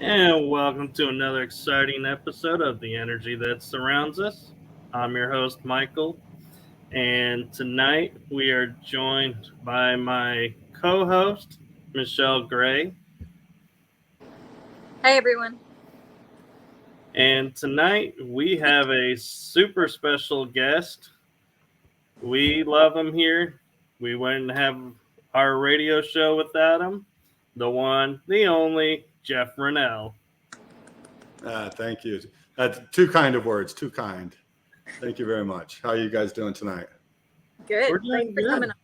And welcome to another exciting episode of The Energy That Surrounds Us. I'm your host, Michael, and tonight we are joined by my co host, Michelle Gray. Hey, everyone. And tonight we have a super special guest. We love him here. We wouldn't have our radio show without him. The one, the only, Jeff Renel. Thank you. That's too kind of words. Too kind. Thank you very much. How are you guys doing tonight? Good. We're doing Thanks for coming good.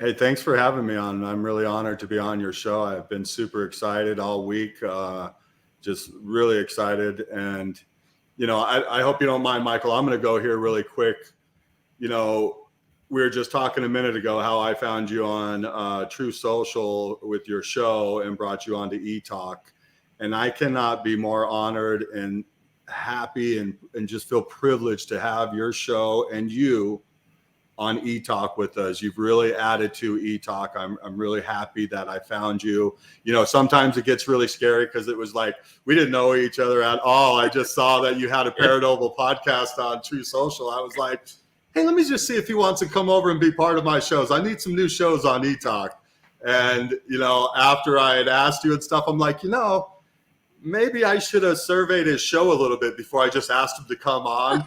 on. Hey, thanks for having me on. I'm really honored to be on your show. I've been super excited all week. Just really excited. And, I hope you don't mind, Michael. I'm going to go here really quick. We were just talking a minute ago how I found you on True Social with your show and brought you on to ETalk. And I cannot be more honored and happy and just feel privileged to have your show and you on ETalk with us. You've really added to ETalk. I'm really happy that I found you. Sometimes it gets really scary because it was like we didn't know each other at all. I just saw that you had a paranormal podcast on True Social. I was like, hey, let me just see if he wants to come over and be part of my shows. I need some new shows on ETalk. And, after I had asked you and stuff, I'm like, maybe I should have surveyed his show a little bit before I just asked him to come on.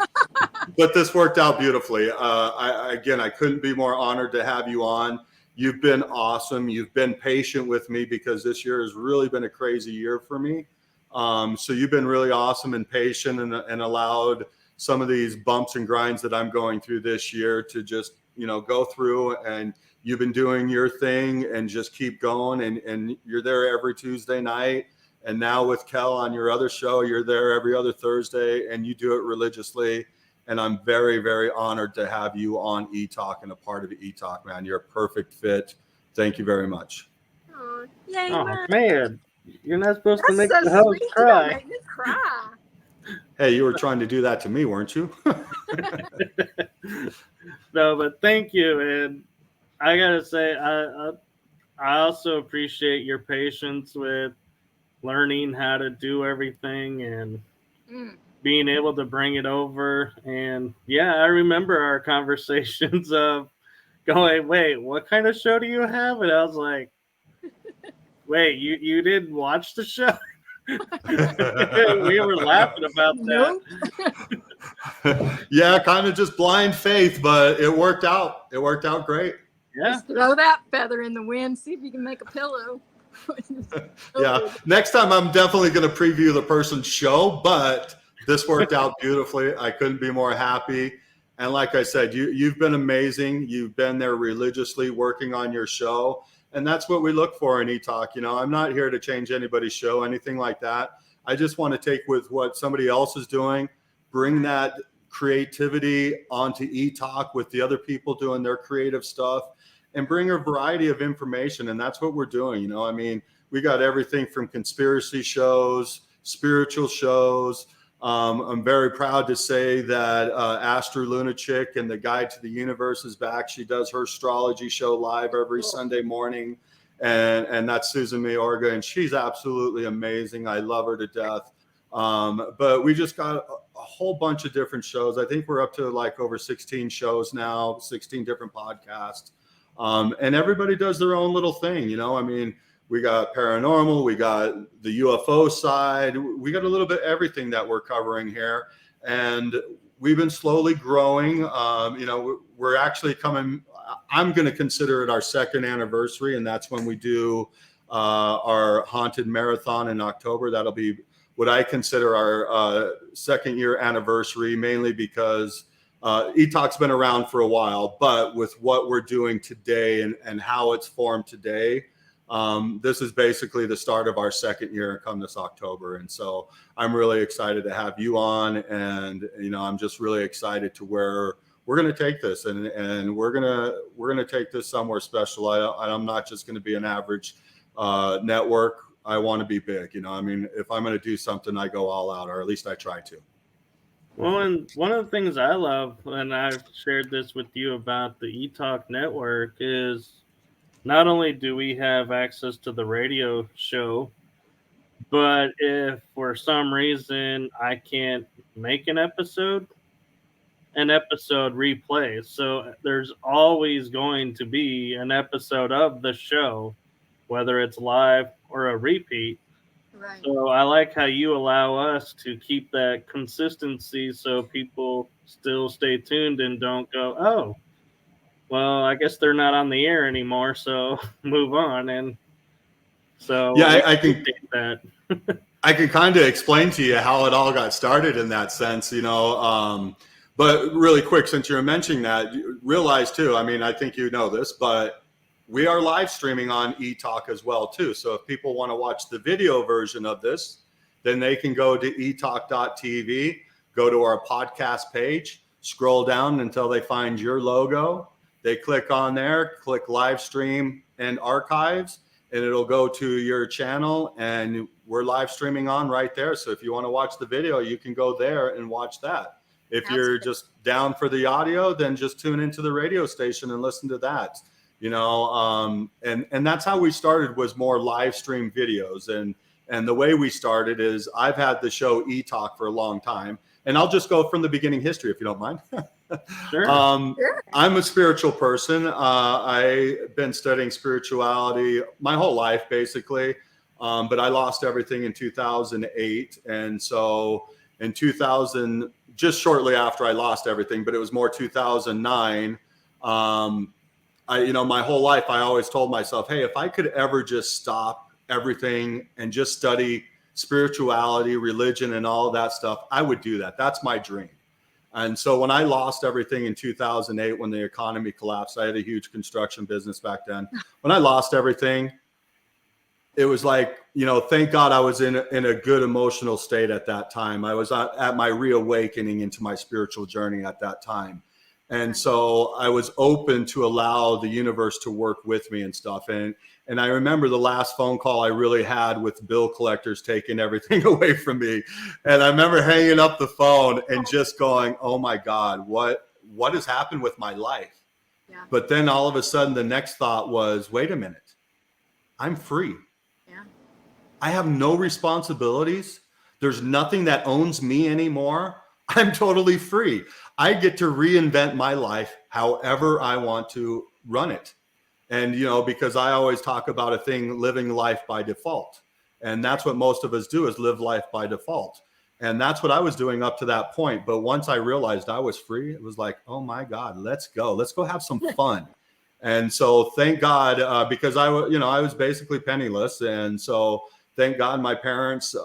But this worked out beautifully. I couldn't be more honored to have you on. You've been awesome. You've been patient with me because this year has really been a crazy year for me. So you've been really awesome and patient and allowed some of these bumps and grinds that I'm going through this year to just, go through. And you've been doing your thing and just keep going. And you're there every Tuesday night. And now with Kel on your other show, you're there every other Thursday and you do it religiously. And I'm very, very honored to have you on ETalk and a part of ETalk, man. You're a perfect fit. Thank you very much. Oh, yay, Oh, man. man. You're not supposed to make That's the so host sweet. You cry. don't make me cry. Hey, you were trying to do that to me, weren't you? No, but thank you. And I got to say, I also appreciate your patience with learning how to do everything and being able to bring it over. And yeah, I remember our conversations of going, wait, what kind of show do you have? And I was like, wait, you didn't watch the show? We were laughing about that. Nope. Yeah, kind of just blind faith, but it worked out. It worked out great. Yeah. Just throw that feather in the wind. See if you can make a pillow. Yeah. Next time I'm definitely going to preview the person's show, but this worked out beautifully. I couldn't be more happy. And like I said, you've been amazing. You've been there religiously working on your show. And that's what we look for in ETalk. I'm not here to change anybody's show, anything like that. I just want to take with what somebody else is doing, bring that creativity onto ETalk with the other people doing their creative stuff and bring a variety of information. And that's what we're doing. We got everything from conspiracy shows, spiritual shows. I'm very proud to say that Astro Lunachick and the Guide to the Universe is back. She does her astrology show live every Sunday morning. And that's Susan Mayorga. And she's absolutely amazing. I love her to death. But we just got a whole bunch of different shows. I think we're up to like over 16 shows now, 16 different podcasts. And everybody does their own little thing. We got paranormal, we got the UFO side, we got a little bit everything that we're covering here. And we've been slowly growing. We're actually coming, I'm going to consider it our second anniversary. And that's when we do our haunted marathon in October. That'll be what I consider our second year anniversary, mainly because ETalk's been around for a while, but with what we're doing today and how it's formed today, this is basically the start of our second year come this October. And so I'm really excited to have you on. And, I'm just really excited to where we're going to take this and we're going to take this somewhere special. I'm not just going to be an average network. I want to be big. If I'm going to do something, I go all out, or at least I try to. Well, and one of the things I love, and I've shared this with you about the ETalk network, is not only do we have access to the radio show, But if for some reason I can't make an episode replays. So there's always going to be an episode of the show, whether it's live or a repeat. Right. So I like how you allow us to keep that consistency so people still stay tuned and don't go, oh, well, I guess they're not on the air anymore, so move on. And so Yeah, we I can appreciate that. I can kind of explain to you how it all got started in that sense, but really quick, since you're mentioning that, realize too, I mean, I think you know this, but we are live streaming on ETalk as well too. So if people want to watch the video version of this, then they can go to etalk.tv, go to our podcast page, scroll down until they find your logo. They click on there, click live stream and archives, and it'll go to your channel, and we're live streaming on right there. So if you want to watch the video, you can go there and watch that. If you're just down for the audio, then just tune into the radio station and listen to that. And that's how we started, was more live stream videos. And the way we started is, I've had the show ETalk for a long time, and I'll just go from the beginning history if you don't mind. Sure. Sure. I'm a spiritual person. I've been studying spirituality my whole life, basically. But I lost everything in 2008. And so in 2000, just shortly after I lost everything, but it was more 2009. My whole life, I always told myself, hey, if I could ever just stop everything and just study spirituality, religion, and all of that stuff, I would do that. That's my dream. And so when I lost everything in 2008, when the economy collapsed, I had a huge construction business back then. When I lost everything, it was like, thank God I was in a good emotional state at that time. I was at my reawakening into my spiritual journey at that time. And so I was open to allow the universe to work with me and stuff. And I remember the last phone call I really had with bill collectors taking everything away from me. And I remember hanging up the phone and just going, oh my God, what has happened with my life? Yeah. But then all of a sudden, the next thought was, wait a minute, I'm free. Yeah. I have no responsibilities. There's nothing that owns me anymore. I'm totally free. I get to reinvent my life however I want to run it. And, because I always talk about a thing, living life by default. And that's what most of us do, is live life by default. And that's what I was doing up to that point. But once I realized I was free, it was like, oh my God, let's go have some fun. And so thank God, because I was basically penniless. And so thank God my parents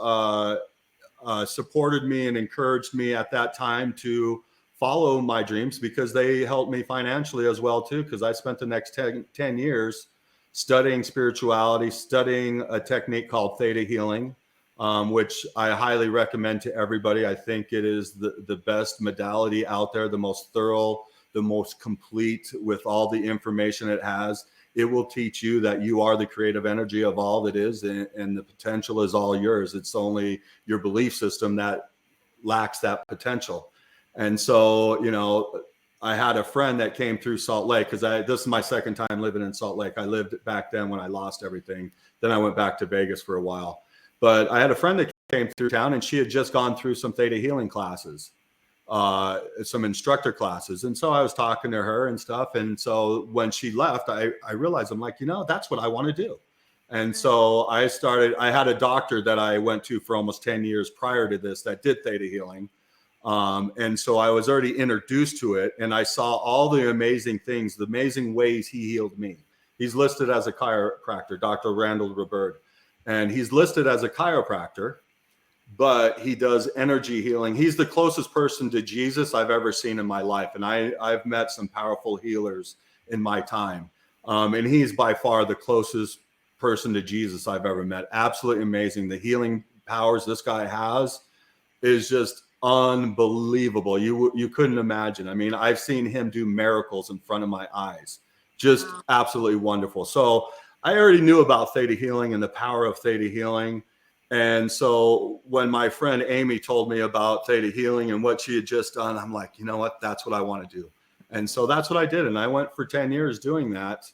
supported me and encouraged me at that time to follow my dreams, because they helped me financially as well too, because I spent the next 10 years studying spirituality, studying a technique called ThetaHealing, which I highly recommend to everybody. I think it is the best modality out there, the most thorough, the most complete, with all the information it has. It will teach you that you are the creative energy of all that is, and the potential is all yours. It's only your belief system that lacks that potential. And so, I had a friend that came through Salt Lake, because this is my second time living in Salt Lake. I lived back then when I lost everything. Then I went back to Vegas for a while. But I had a friend that came through town, and she had just gone through some Theta Healing classes, some instructor classes. And so I was talking to her and stuff. And so when she left, I realized, I'm like, that's what I want to do. And so I had a doctor that I went to for almost 10 years prior to this that did Theta Healing. And so I was already introduced to it, and I saw all the amazing things, the amazing ways he healed me. He's listed as a chiropractor, Dr. Randall Robert, and he's listed as a chiropractor, but he does energy healing. He's the closest person to Jesus I've ever seen in my life. And I've met some powerful healers in my time. And he's by far the closest person to Jesus I've ever met. Absolutely amazing. The healing powers this guy has is just unbelievable. You couldn't imagine. I mean, I've seen him do miracles in front of my eyes. Just absolutely wonderful. So I already knew about Theta Healing and the power of Theta Healing. And so when my friend Amy told me about Theta Healing and what she had just done, I'm like, you know what? That's what I want to do. And so that's what I did. And I went for 10 years doing that.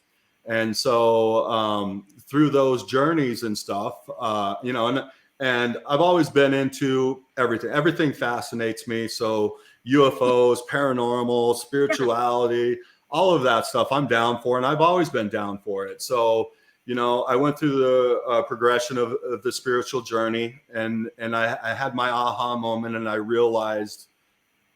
And so through those journeys and stuff, and And I've always been into everything. Everything fascinates me. So UFOs, paranormal, spirituality, all of that stuff I'm down for. And I've always been down for it. So, you know, I went through the progression of the spiritual journey, and I had my aha moment, and I realized,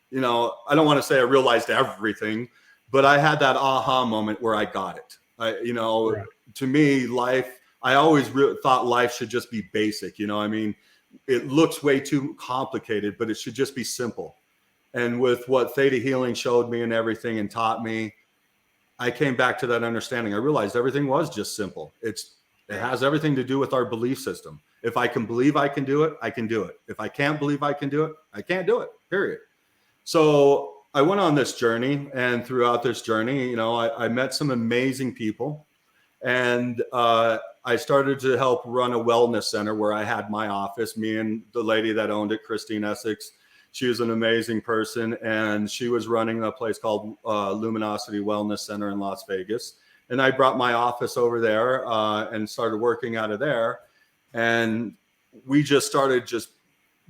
you know, I don't want to say I realized everything, but I had that aha moment where I got it. Right. To me, life, I always thought life should just be basic. You know, I mean, it looks way too complicated, but it should just be simple. And with what ThetaHealing showed me and everything and taught me, I came back to that understanding. I realized everything was just simple. It has everything to do with our belief system. If I can believe I can do it, I can do it. If I can't believe I can do it, I can't do it, period. So I went on this journey, and throughout this journey, you know, I met some amazing people, and I started to help run a wellness center where I had my office. Me and the lady that owned it, Christine Essex, she was an amazing person, and she was running a place called Luminosity Wellness Center in Las Vegas. And I brought my office over there and started working out of there. And we just started just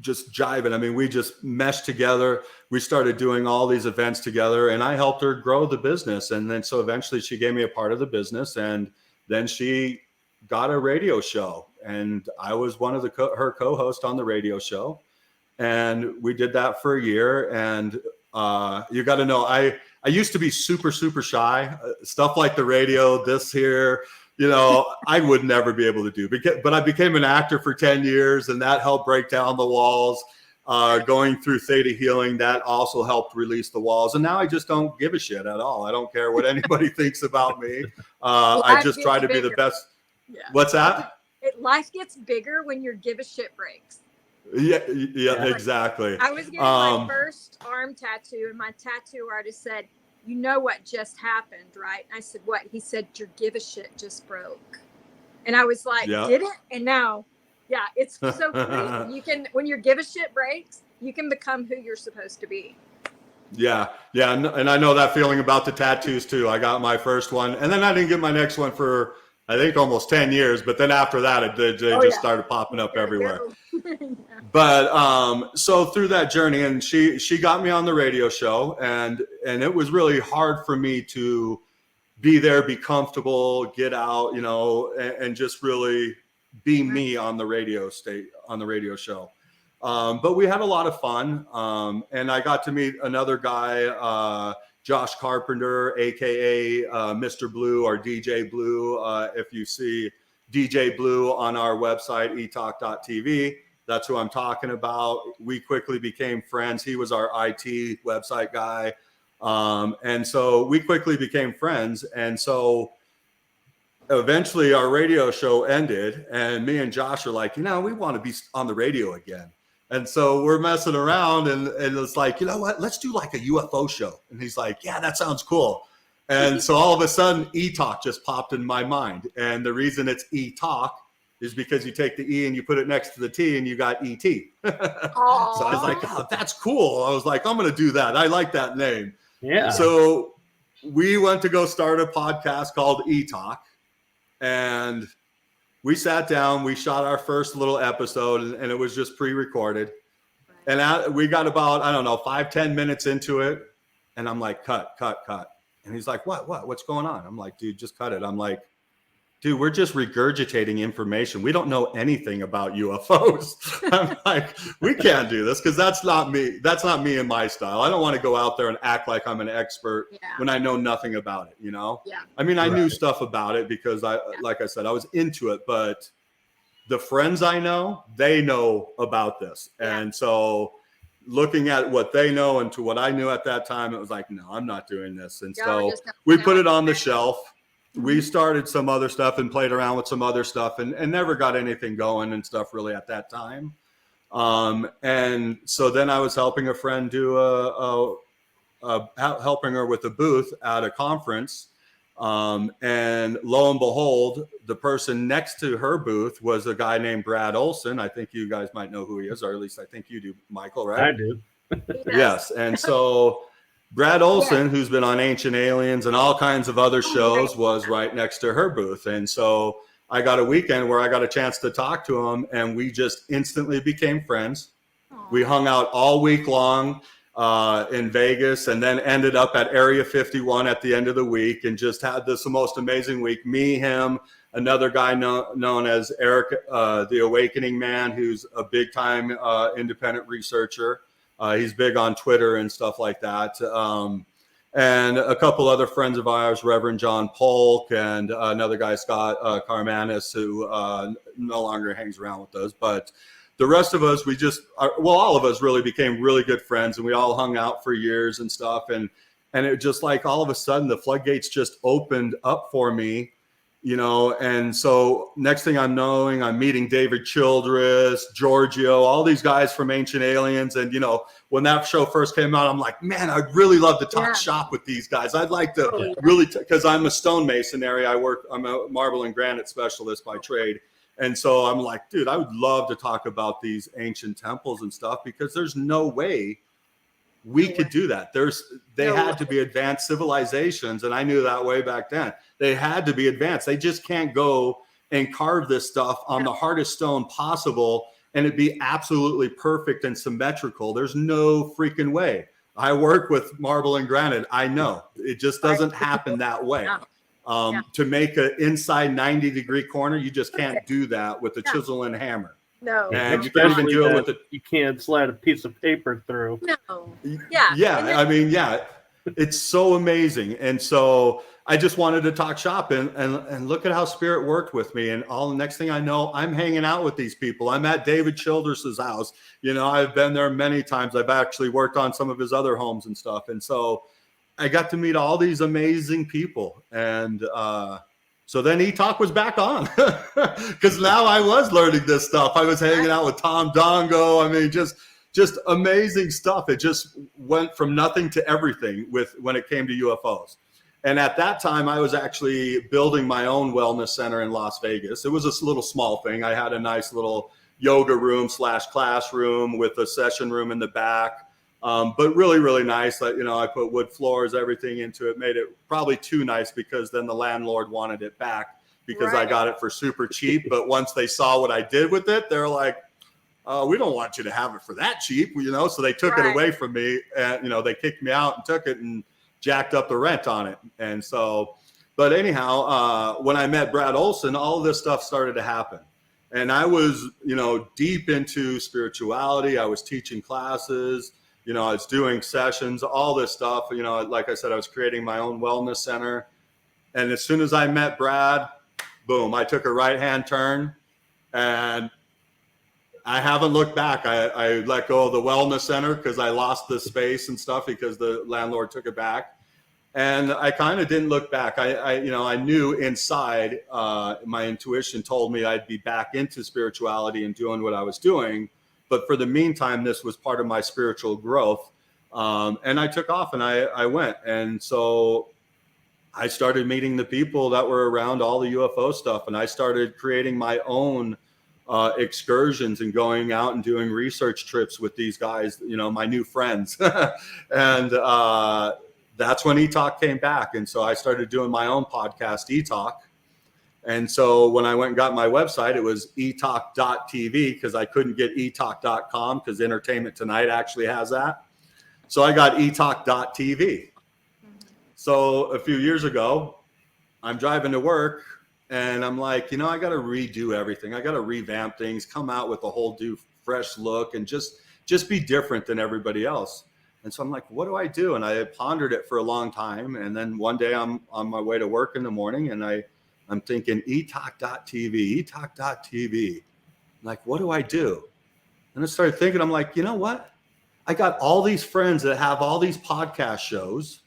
jiving. I mean, we just meshed together. We started doing all these events together, and I helped her grow the business. And then so eventually she gave me a part of the business, and then she got a radio show, and I was one of her co-hosts on the radio show. And we did that for a year. And you got to know, I used to be super, super shy. Stuff like the radio, this here, you know, I would never be able to do. But I became an actor for 10 years, and that helped break down the walls. Going through ThetaHealing, that also helped release the walls. And now I just don't give a shit at all. I don't care what anybody thinks about me. I just try to be the best. Yeah. What's that? Life gets bigger when your give a shit breaks. Yeah, exactly. I was getting my first arm tattoo, and my tattoo artist said, "You know what just happened, right?" And I said, "What?" He said, "Your give a shit just broke." And I was like, "Did it?" And now, yeah, it's so crazy. You can, when your give a shit breaks, you can become who you're supposed to be. Yeah. And I know that feeling about the tattoos too. I got my first one, and then I didn't get my next one for, I think, almost 10 years. But then after that, they just started popping up everywhere. But so through that journey, and she got me on the radio show, and it was really hard for me to be there, be comfortable, get out, you know, and just really be me on the radio show. But we had a lot of fun, and I got to meet another guy, Josh Carpenter, aka Mr. Blue or DJ Blue. If you see DJ Blue on our website, ETalk.tv, that's who I'm talking about. We quickly became friends. He was our IT website guy. And so we quickly became friends. And so eventually our radio show ended, and me and Josh are like, you know, we want to be on the radio again. And so we're messing around, and it's like, you know what, let's do like a UFO show. And he's like, yeah, that sounds cool. And so all of a sudden, ETalk just popped in my mind. And the reason it's ETalk is because you take the E and you put it next to the T, and you got ET. So I was like, oh, that's cool. I was like, I'm going to do that. I like that name. Yeah. So we went to go start a podcast called ETalk, and we sat down, we shot our first little episode, and it was just pre-recorded. And we got about, I don't know, 5-10 minutes into it. And I'm like, cut. And he's like, what's going on? I'm like, dude, just cut it. I'm like, dude, we're just regurgitating information. We don't know anything about UFOs. I'm like, we can't do this, because that's not me. That's not me and my style. I don't want to go out there and act like I'm an expert when I know nothing about it, you know? Yeah. I mean, I knew stuff about it because like I said, I was into it, but the friends I know, they know about this. And so looking at what they know and to what I knew at that time, it was like, no, I'm not doing this. And so we put it on the shelf. We started some other stuff and played around with some other stuff, and never got anything going and stuff really at that time. And so then I was helping a friend do helping her with a booth at a conference. And lo and behold, the person next to her booth was a guy named Brad Olson. I think you guys might know who he is, or at least I think you do, Michael, right? I do. Yes. And so Brad Olson, who's been on Ancient Aliens and all kinds of other shows, was right next to her booth. And so I got a weekend where I got a chance to talk to him, and we just instantly became friends. Aww. We hung out all week long in Vegas, and then ended up at Area 51 at the end of the week, and just had this most amazing week. Me, him, another guy known as Eric, the Awakening Man, who's a big time independent researcher. He's big on Twitter and stuff like that. And a couple other friends of ours, Reverend John Polk, and another guy, Scott Carmanis, who no longer hangs around with us. But the rest of us, all of us really became really good friends, and we all hung out for years and stuff. And it just like all of a sudden the floodgates just opened up for me, you know. And so next thing I'm knowing, I'm meeting David Childress, Giorgio, all these guys from Ancient Aliens. And, you know, when that show first came out, I'm like, man, I'd really love to talk shop with these guys. I'd like to really, because I'm a stonemasonry. I'm a marble and granite specialist by trade. And so I'm like, dude, I would love to talk about these ancient temples and stuff, because there's no way we could do that. They had to be advanced civilizations. And I knew that way back then. They had to be advanced. They just can't go and carve this stuff on the hardest stone possible and it'd be absolutely perfect and symmetrical. There's no freaking way. I work with marble and granite. I know it just doesn't happen that way. To make an inside 90-degree corner, you just can't do that with a chisel and hammer. No. And you can't even do it with you can't slide a piece of paper through. No. Yeah. I mean, it's so amazing. And so I just wanted to talk shop and look at how spirit worked with me. And all the next thing I know, I'm hanging out with these people. I'm at David Childress's house. You know, I've been there many times. I've actually worked on some of his other homes and stuff. And so I got to meet all these amazing people. And so then ETalk was back on, because now I was learning this stuff. I was hanging out with Tom Dongo. I mean, just amazing stuff. It just went from nothing to everything when it came to UFOs. And at that time, I was actually building my own wellness center in Las Vegas. It was a little small thing. I had a nice little yoga room / classroom with a session room in the back. But really, really nice. You know, I put wood floors, everything into it, made it probably too nice, because then the landlord wanted it back because I got it for super cheap. But once they saw what I did with it, they're like, we don't want you to have it for that cheap, you know? So they took it away from me, and, you know, they kicked me out and took it and jacked up the rent on it. And so, but anyhow, when I met Brad Olson, all of this stuff started to happen. And I was, you know, deep into spirituality. I was teaching classes. You know, I was doing sessions, all this stuff. You know, like I said, I was creating my own wellness center. And as soon as I met Brad, boom, I took a right-hand turn, and I haven't looked back. I let go of the wellness center because I lost the space and stuff because the landlord took it back. And I kind of didn't look back. I knew inside, my intuition told me I'd be back into spirituality and doing what I was doing. But for the meantime, this was part of my spiritual growth. And I took off and I went. And so I started meeting the people that were around all the UFO stuff. And I started creating my own excursions and going out and doing research trips with these guys, you know, my new friends. And that's when ETalk came back. And so I started doing my own podcast, ETalk. And so when I went and got my website, it was etalk.tv, because I couldn't get etalk.com because Entertainment Tonight actually has that. So I got etalk.tv. So a few years ago, I'm driving to work and I'm like, you know, I got to redo everything. I got to revamp things, come out with a whole new fresh look, and just be different than everybody else. And so I'm like, what do I do? And I pondered it for a long time. And then one day I'm on my way to work in the morning, and I'm thinking etalk.tv, etalk.tv. I'm like, what do I do? And I started thinking, I'm like, you know what? I got all these friends that have all these podcast shows.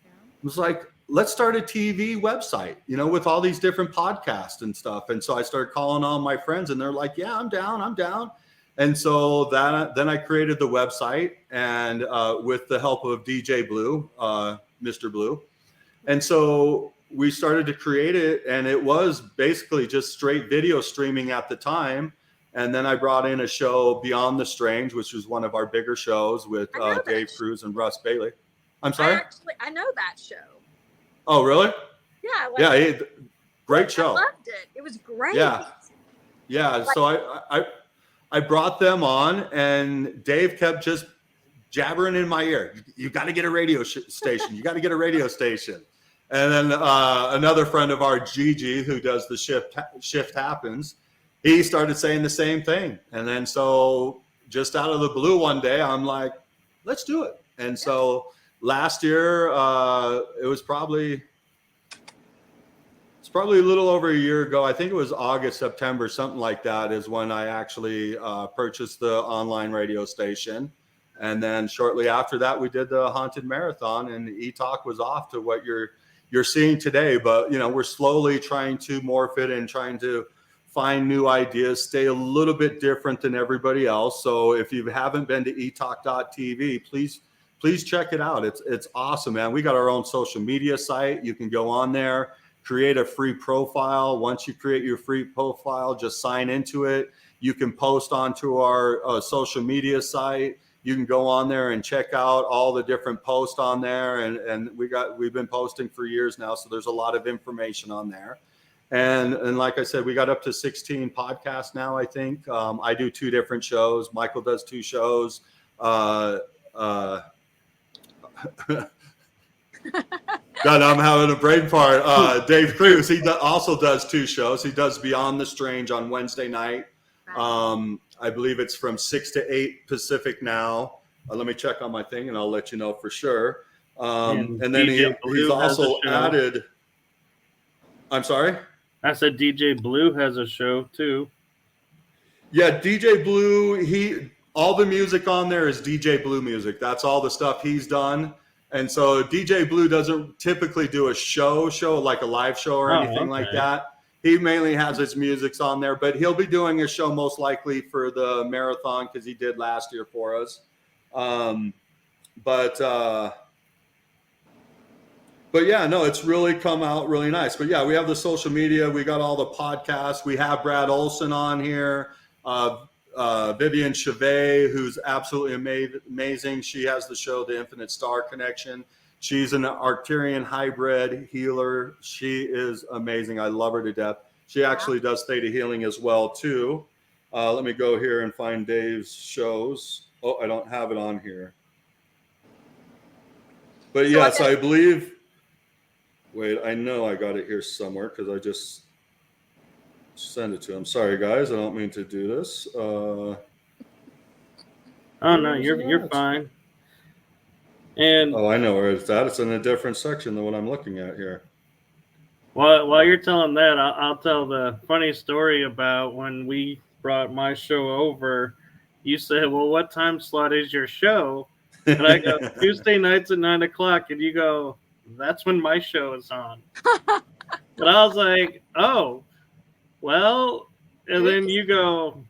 I was like, let's start a TV website, you know, with all these different podcasts and stuff. And so I started calling all my friends, and they're like, yeah, I'm down. And so then I created the website, and with the help of DJ Blue, Mr. Blue. And so we started to create it, and it was basically just straight video streaming at the time. And then I brought in a show, Beyond the Strange, which was one of our bigger shows with Dave Cruz and Russ Bailey. I'm sorry? I know that show. Oh, really? Yeah. Great show. I loved it. It was great. Yeah. So I brought them on, and Dave kept just jabbering in my ear. You got to get a radio station. You got to get a radio station. And then another friend of ours, Gigi, who does the Shift Happens, he started saying the same thing. And then so just out of the blue one day, I'm like, let's do it. And so last year, it was probably a little over a year ago. I think it was August, September, something like that is when I actually purchased the online radio station. And then shortly after that, we did the Haunted Marathon, and ETalk was off to what you're seeing today. But, you know, we're slowly trying to morph it and trying to find new ideas, stay a little bit different than everybody else. So if you haven't been to ETalk.tv, please check it out. It's awesome, man. We got our own social media site. You can go on there, create a free profile. Once you create your free profile, just sign into it. You can post onto our social media site. You can go on there and check out all the different posts on there. And we've been posting for years now. So there's a lot of information on there. And like I said, we got up to 16 podcasts now, I think. I do 2 different shows. Michael does 2 shows. God, I'm having a brain fart. Dave Cruz, also does 2 shows. He does Beyond the Strange on Wednesday night. I believe it's from 6 to 8 Pacific now. Let me check on my thing, and I'll let you know for sure. And then he's also added. I'm sorry? I said DJ Blue has a show too. Yeah, DJ Blue, all the music on there is DJ Blue music. That's all the stuff he's done. And so DJ Blue doesn't typically do a show like a live show or anything like that. He mainly has his musics on there, but he'll be doing a show most likely for the marathon because he did last year for us. But yeah, no, it's really come out really nice. But yeah, we have the social media. We got all the podcasts. We have Brad Olson on here. Vivian Chevet, who's absolutely amazing. She has the show, The Infinite Star Connection. She's an Arcturian hybrid healer. She is amazing. I love her to death. She actually does ThetaHealing as well, too. Let me go here and find Dave's shows. Oh, I don't have it on here. But yes, I believe... Wait, I know I got it here somewhere because I just sent it to him. Sorry, guys. I don't mean to do this. Oh, no, you're fine. And I know where it's at. It's in a different section than what I'm looking at here. While you're telling that, I'll tell the funny story about when we brought my show over. You said, well, what time slot is your show? And I go, Tuesday nights at 9 o'clock. And you go, that's when my show is on. But I was like, oh, well, and then you go,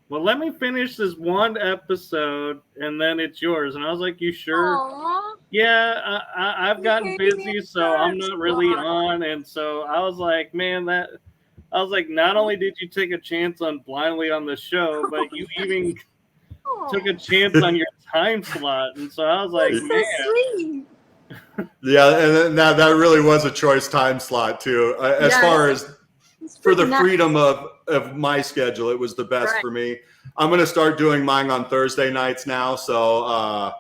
well, let me finish this one episode and then it's yours. And I was like, you sure? Aww. Yeah, I've gotten busy, so I'm not really on. And so I was like, man, I was like, not only did you take a chance on blindly on the show, but you even took a chance on your time slot. And so I was like, man. Sweet. Yeah, and that really was a choice time slot too. As far as for the freedom of my schedule, it was the best for me. I'm going to start doing mine on Thursday nights now. So,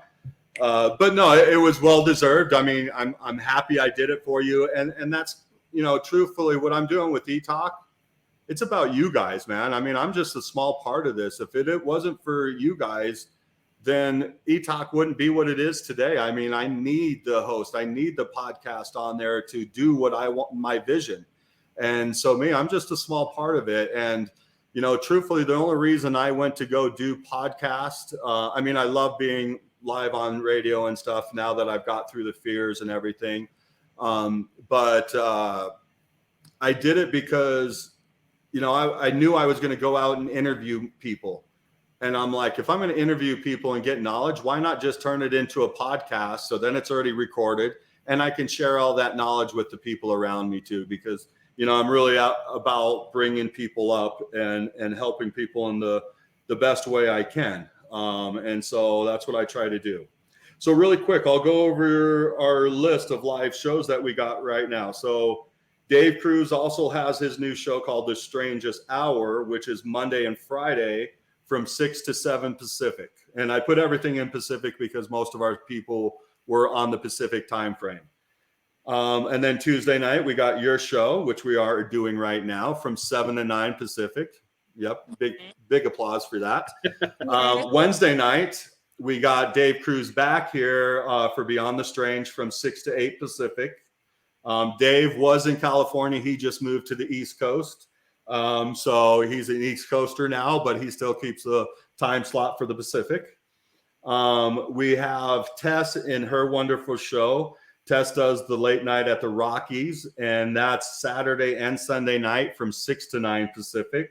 but no, it was well deserved. I mean, I'm happy I did it for you, and that's, you know, truthfully what I'm doing with ETalk. It's about you guys, man. I mean, I'm just a small part of this. If it wasn't for you guys, then ETalk wouldn't be what it is today. I mean, I need the host. I need the podcast on there to do what I want, my vision. And so I'm just a small part of it. And, you know, truthfully, the only reason I went to go do podcast, I mean, I love being live on radio and stuff now that I've got through the fears and everything. But I did it because, you know, I knew I was going to go out and interview people. And I'm like, if I'm going to interview people and get knowledge, why not just turn it into a podcast? So then it's already recorded and I can share all that knowledge with the people around me too, because, you know, I'm really out about bringing people up and helping people in the best way I can. And so that's what I try to do. So really quick, I'll go over our list of live shows that we got right now. So Dave Cruz also has his new show called The Strangest Hour, which is Monday and Friday from 6 to 7 Pacific. And I put everything in Pacific because most of our people were on the Pacific time frame. And then Tuesday night, we got your show, which we are doing right now from 7 to 9 Pacific. Yep. Big applause for that. Wednesday night, we got Dave Cruz back here for Beyond the Strange from 6 to 8 Pacific. Dave was in California. He just moved to the East Coast. So he's an East Coaster now, but he still keeps the time slot for the Pacific. We have Tess in her wonderful show. Tess does the late night at the Rockies, and that's Saturday and Sunday night from 6 to 9 Pacific.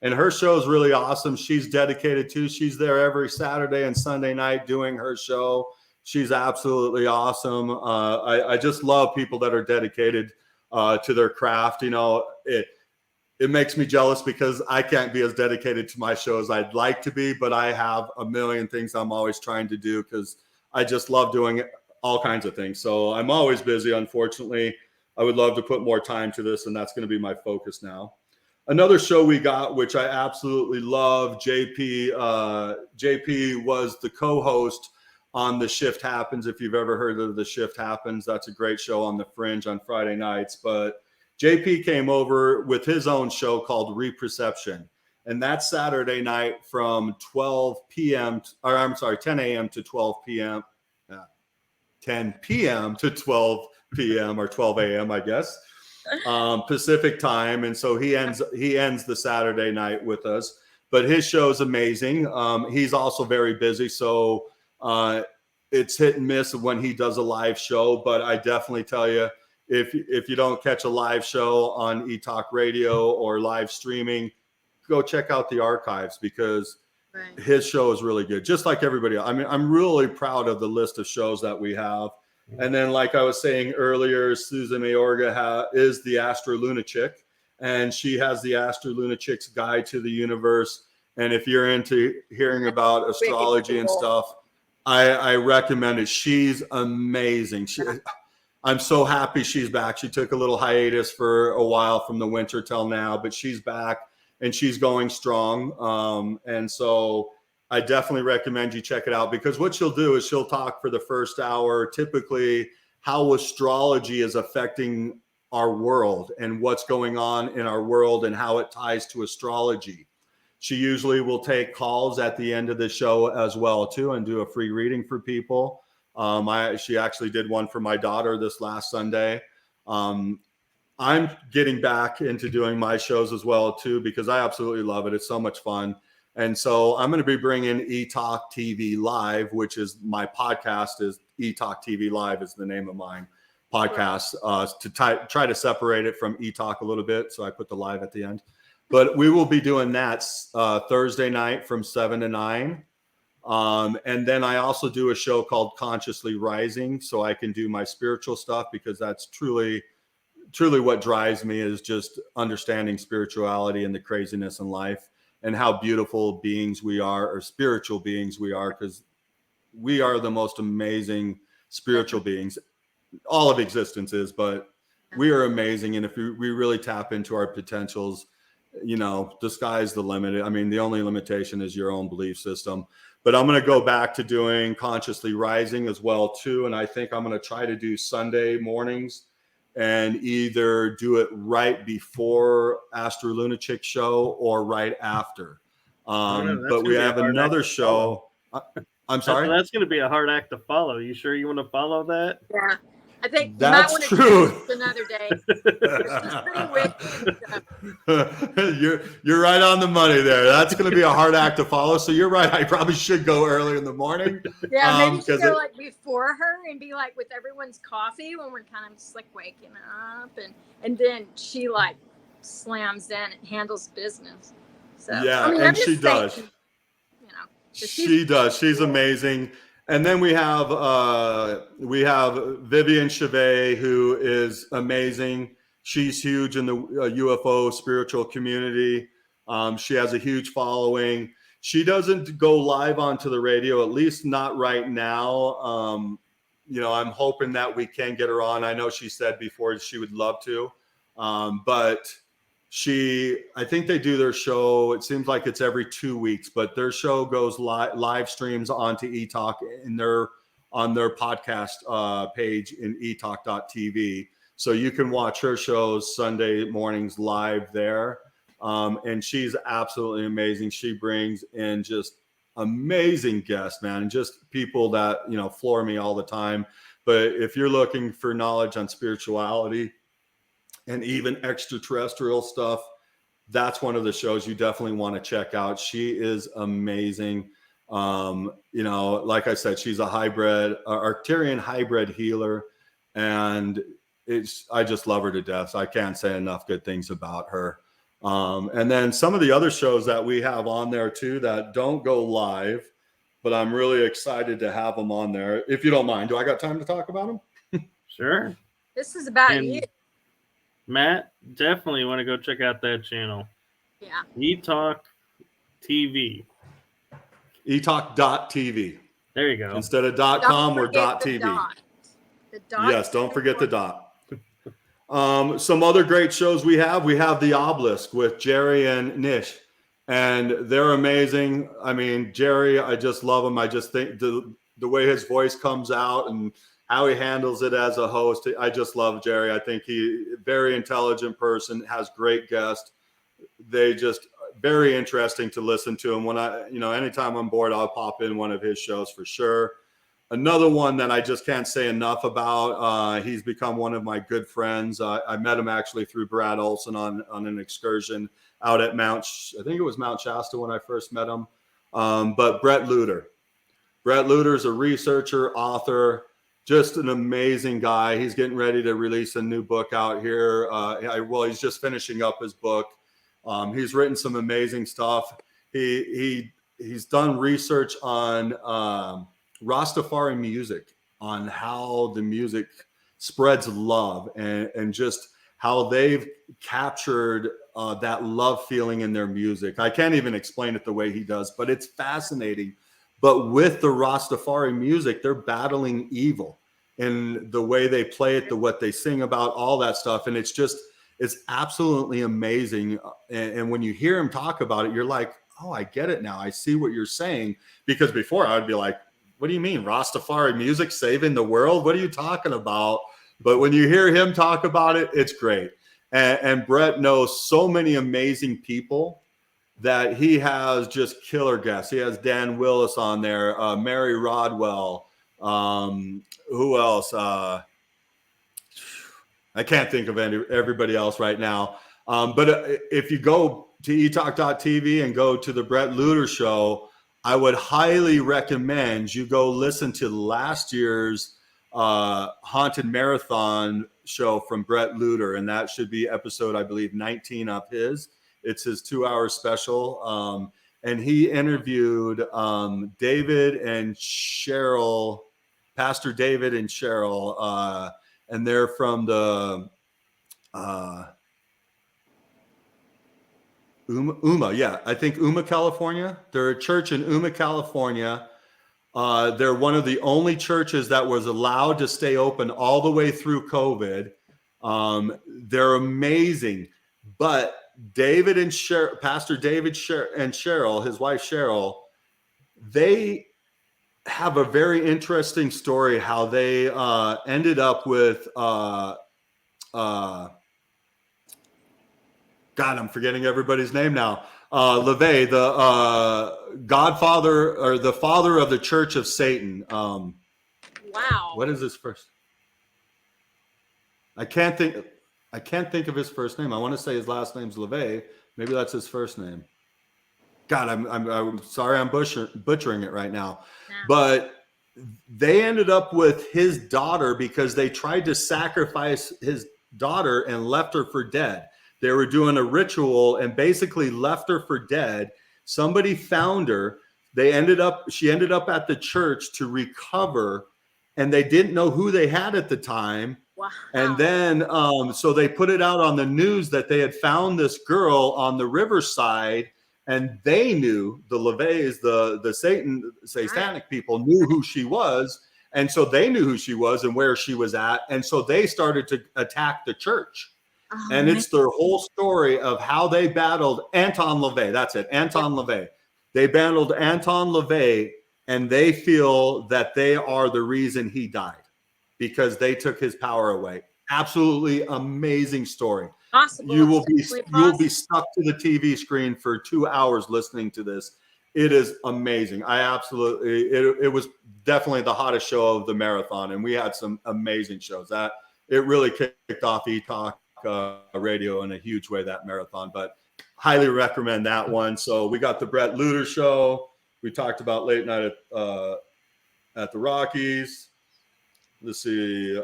And her show is really awesome. She's dedicated to, she's there every Saturday and Sunday night doing her show. She's absolutely awesome. I just love people that are dedicated to their craft. You know, it makes me jealous because I can't be as dedicated to my show as I'd like to be, but I have a million things I'm always trying to do because I just love doing all kinds of things. So I'm always busy, unfortunately. I would love to put more time to this, and that's going to be my focus now. Another show we got, which I absolutely love, JP was the co-host on The Shift Happens. If you've ever heard of The Shift Happens, that's a great show on the Fringe on Friday nights. But JP came over with his own show called Reperception. And that's Saturday night from 10 a.m. to 12 p.m. 10 p.m. to 12 p.m. or 12 a.m., I guess, Pacific time. And so he ends the Saturday night with us. But his show is amazing. He's also very busy. So it's hit and miss when he does a live show. But I definitely tell you, if you don't catch a live show on ETalk Radio or live streaming, go check out the archives because his show is really good, just like everybody else. I mean, I'm really proud of the list of shows that we have. And then, like I was saying earlier, Susan Mayorga is the Astro Lunatic, and she has the Astro Lunatic's Guide to the Universe. And if you're into hearing about astrology and stuff, I recommend it. She's amazing. I'm so happy she's back. She took a little hiatus for a while from the winter till now, but she's back. And she's going strong. And so I definitely recommend you check it out because what she'll do is she'll talk for the first hour, typically how astrology is affecting our world and what's going on in our world and how it ties to astrology. She usually will take calls at the end of the show as well, too, and do a free reading for people. She actually did one for my daughter this last Sunday. I'm getting back into doing my shows as well, too, because I absolutely love it. It's so much fun. And so I'm going to be bringing ETalk TV Live, which is my podcast. Is ETalk TV Live is the name of my podcast, to try to separate it from ETalk a little bit. So I put the live at the end. But we will be doing that Thursday night from 7 to 9. And then I also do a show called Consciously Rising. So I can do my spiritual stuff because that's truly what drives me is just understanding spirituality and the craziness in life and how beautiful beings we are, or spiritual beings we are, because we are the most amazing spiritual beings. All of existence is, but we are amazing. And if we really tap into our potentials, you know, the sky's the limit. I mean, the only limitation is your own belief system. But I'm going to go back to doing Consciously Rising as well, too. And I think I'm going to try to do Sunday mornings and either do it right before Astro Lunatic show or right after. But we have another show. I'm sorry? That's going to be a hard act to follow. You sure you want to follow that? Yeah. I think that's you might true. Want to do another day. You're right on the money there. That's going to be a hard act to follow. So you're right. I probably should go early in the morning. Yeah, maybe you should go like before her and be like with everyone's coffee when we're kind of just like waking up, and then she like slams in and handles business. So yeah, I mean, and she does. You know, she does. She's amazing. And then we have Vivian Chevet, who is amazing. She's huge in the UFO spiritual community. She has a huge following. She doesn't go live onto the radio, at least not right now. You know, I'm hoping that we can get her on. I know she said before she would love to. But I think they do their show. It seems like it's every 2 weeks, but their show goes live streams onto ETalk on their podcast page in ETalk.tv. So you can watch her shows Sunday mornings live there. And she's absolutely amazing. She brings in just amazing guests, man, and just people that, floor me all the time. But if you're looking for knowledge on spirituality and even extraterrestrial stuff, that's one of the shows you definitely want to check out. She is amazing. Like I said, she's a Arcturian hybrid healer, and I just love her to death. So I can't say enough good things about her. And then some of the other shows that we have on there too that don't go live, but I'm really excited to have them on there. If you don't mind, do I got time to talk about them? Sure. This is about you. Matt, definitely want to go check out that channel. Yeah. ETalk TV. ETalk.tv. There you go. Instead of .com or .tv. The dot. Yes, don't forget the dot. Some other great shows we have The Obelisk with Jerry and Nish, and they're amazing. I mean, Jerry, I just love him. I just think the way his voice comes out and how he handles it as a host. I just love Jerry. I think very intelligent person, has great guests. They just very interesting to listen to him. When anytime I'm bored, I'll pop in one of his shows for sure. Another one that I just can't say enough about. He's become one of my good friends. I met him actually through Brad Olson on an excursion out at Mount Shasta when I first met him. But Brett Luter. Brett Luter is a researcher, author, just an amazing guy. He's getting ready to release a new book out here. He's just finishing up his book. He's written some amazing stuff. He's done research on Rastafari music, on how the music spreads love and just how they've captured that love feeling in their music. I can't even explain it the way he does, but it's fascinating. But with the Rastafari music, they're battling evil in the way they play it, what they sing about, all that stuff. And it's absolutely amazing. And when you hear him talk about it, you're like, oh, I get it now. I see what you're saying. Because before I would be like, what do you mean Rastafari music saving the world? What are you talking about? But when you hear him talk about it, it's great. And Brett knows so many amazing people that he has just killer guests. He has Dan Willis on there, Mary Rodwell. Who else? I can't think of everybody else right now. But if you go to etalk.tv and go to the Brett Luter show, I would highly recommend you go listen to last year's Haunted Marathon show from Brett Luter. And that should be episode, I believe, 19 of his. It's his 2-hour special. And he interviewed David and Cheryl, Pastor David and Cheryl. And they're from the Yuma, California. They're a church in Yuma, California. They're one of the only churches that was allowed to stay open all the way through COVID. They're amazing. But David and Pastor David and Cheryl, his wife Cheryl, they have a very interesting story how they ended up with God, I'm forgetting everybody's name now. LeVay, the godfather or the father of the Church of Satan. Wow. What is his first? I can't think of his first name. I want to say his last name's LeVay. Maybe that's his first name. God, I'm sorry, I'm butchering it right now. Yeah. But they ended up with his daughter because they tried to sacrifice his daughter and left her for dead. They were doing a ritual and basically left her for dead. Somebody found her. She ended up at the church to recover, and they didn't know who they had at the time. Wow. And then, so they put it out on the news that they had found this girl on the riverside, and they knew, the LeVays, the satanic people knew who she was. And so they knew who she was and where she was at. And so they started to attack the church. and it's their whole story of how they battled Anton LaVey. That's it, Anton LaVey. They battled Anton LaVey, and they feel that they are the reason he died because they took his power away. Absolutely amazing story. Possible. You will be stuck to the TV screen for 2 hours listening to this. It is amazing. It was definitely the hottest show of the marathon, and we had some amazing shows. That it really kicked off ETalk radio in a huge way, that marathon. But highly recommend that one. So we got the Brett Luter show. We talked about late night at the Rockies. Let's see.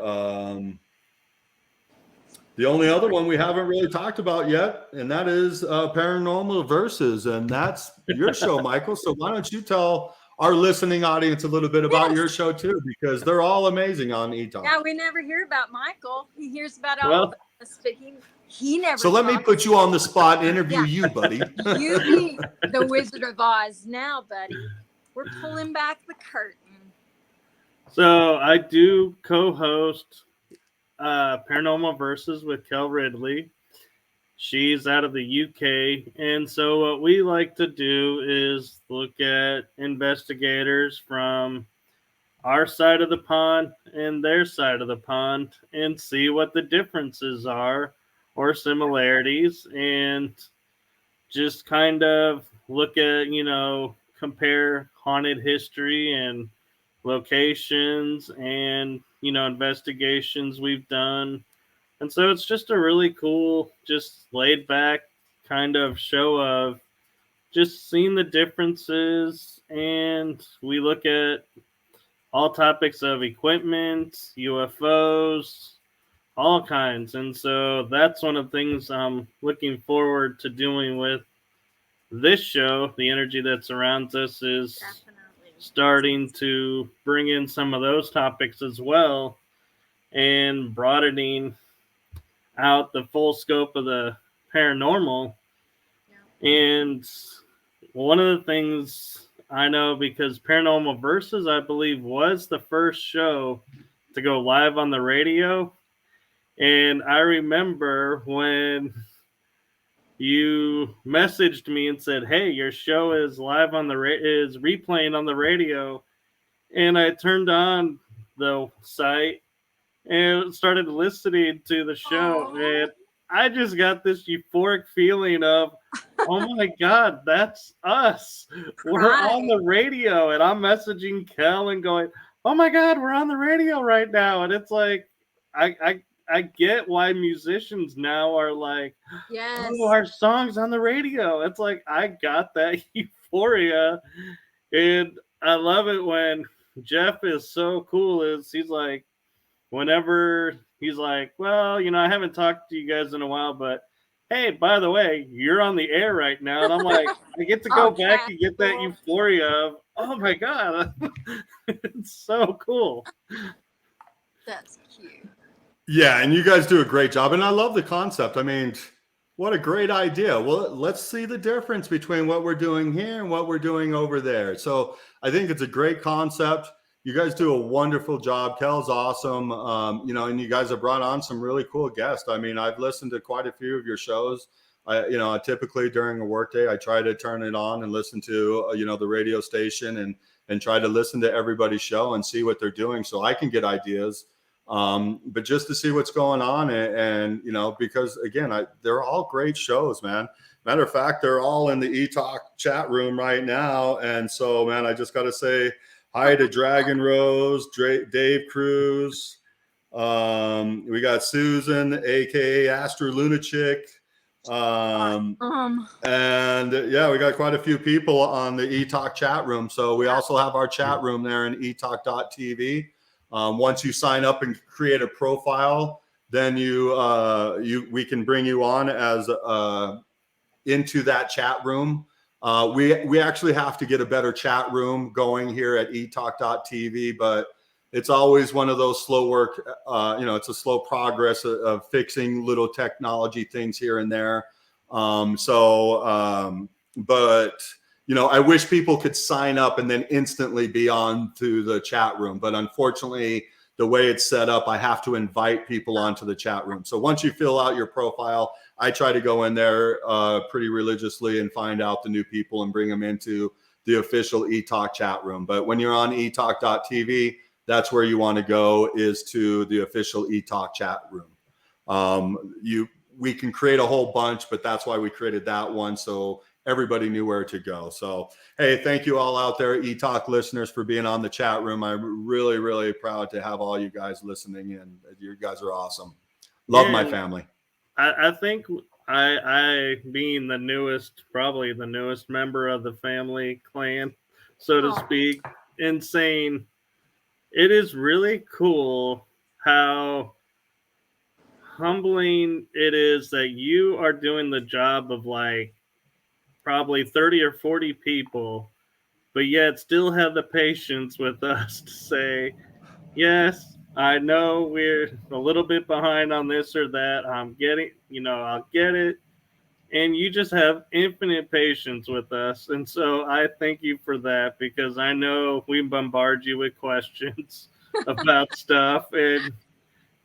The only other one we haven't really talked about yet, and that is Paranormal Versus, and that's your show, Michael. So why don't you tell our listening audience a little bit about your show too, because they're all amazing on ETalk. Yeah, we never hear about Michael. He hears about all of us, but he never. So let me put you on the spot and interview you, buddy. You be the Wizard of Oz now, buddy. We're pulling back the curtain. So I do co-host Paranormal Versus with Kel Ridley. She's out of the UK, and so what we like to do is look at investigators from our side of the pond and their side of the pond and see what the differences are or similarities, and just kind of look at, compare haunted history and locations and, investigations we've done. And so it's just a really cool, just laid back kind of show of just seeing the differences. And we look at all topics of equipment, UFOs, all kinds. And so that's one of the things I'm looking forward to doing with this show. The energy that surrounds us is starting to bring in some of those topics as well and broadening out the full scope of the paranormal. And one of the things I know, because Paranormal Versus, I believe, was the first show to go live on the radio. And I remember when you messaged me and said, "Hey, your show is live on is replaying on the radio," and I turned on the site and started listening to the show. Aww. And I just got this euphoric feeling of, oh my God, that's us. We're on the radio. And I'm messaging Kel and going, oh my God, we're on the radio right now. And it's like, I get why musicians now are like, yes, oh, our song's on the radio. It's like, I got that euphoria. And I love it when Jeff is so cool. He's like, whenever he's like, well, I haven't talked to you guys in a while, but hey, by the way, you're on the air right now. And I'm like, I get to go back and get that euphoria of, oh my God, it's so cool. That's cute. Yeah, and you guys do a great job. And I love the concept. I mean, what a great idea. Well, let's see the difference between what we're doing here and what we're doing over there. So I think it's a great concept. You guys do a wonderful job. Kel's awesome. And you guys have brought on some really cool guests. I mean, I've listened to quite a few of your shows. I typically during a workday, I try to turn it on and listen to, the radio station and try to listen to everybody's show and see what they're doing so I can get ideas. But just to see what's going on and because again, they're all great shows, man. Matter of fact, they're all in the ETalk chat room right now. And so, man, I just got to say hi to Dragon Rose, Dave Cruz. We got Susan, aka Astro Lunachick. And yeah, we got quite a few people on the ETalk chat room. So we also have our chat room there in etalk.tv. Once you sign up and create a profile, then we can bring you on as into that chat room. We actually have to get a better chat room going here at etalk.tv, but it's always one of those slow work. It's a slow progress of fixing little technology things here and there. But I wish people could sign up and then instantly be on to the chat room. But unfortunately, the way it's set up, I have to invite people onto the chat room. So once you fill out your profile, I try to go in there pretty religiously and find out the new people and bring them into the official ETalk chat room. But when you're on ETalk.tv, that's where you want to go, is to the official ETalk chat room. We can create a whole bunch, but that's why we created that one, so everybody knew where to go. So, hey, thank you all out there, ETalk listeners, for being on the chat room. I'm really, really proud to have all you guys listening in. You guys are awesome. Love my family. I think I being the newest, probably the newest member of the family clan, so to speak, and saying it is really cool how humbling it is that you are doing the job of like probably 30 or 40 people, but yet still have the patience with us to say, yes, I know we're a little bit behind on this or that. I'm getting, I'll get it. And you just have infinite patience with us. And so I thank you for that, because I know we bombard you with questions about stuff, and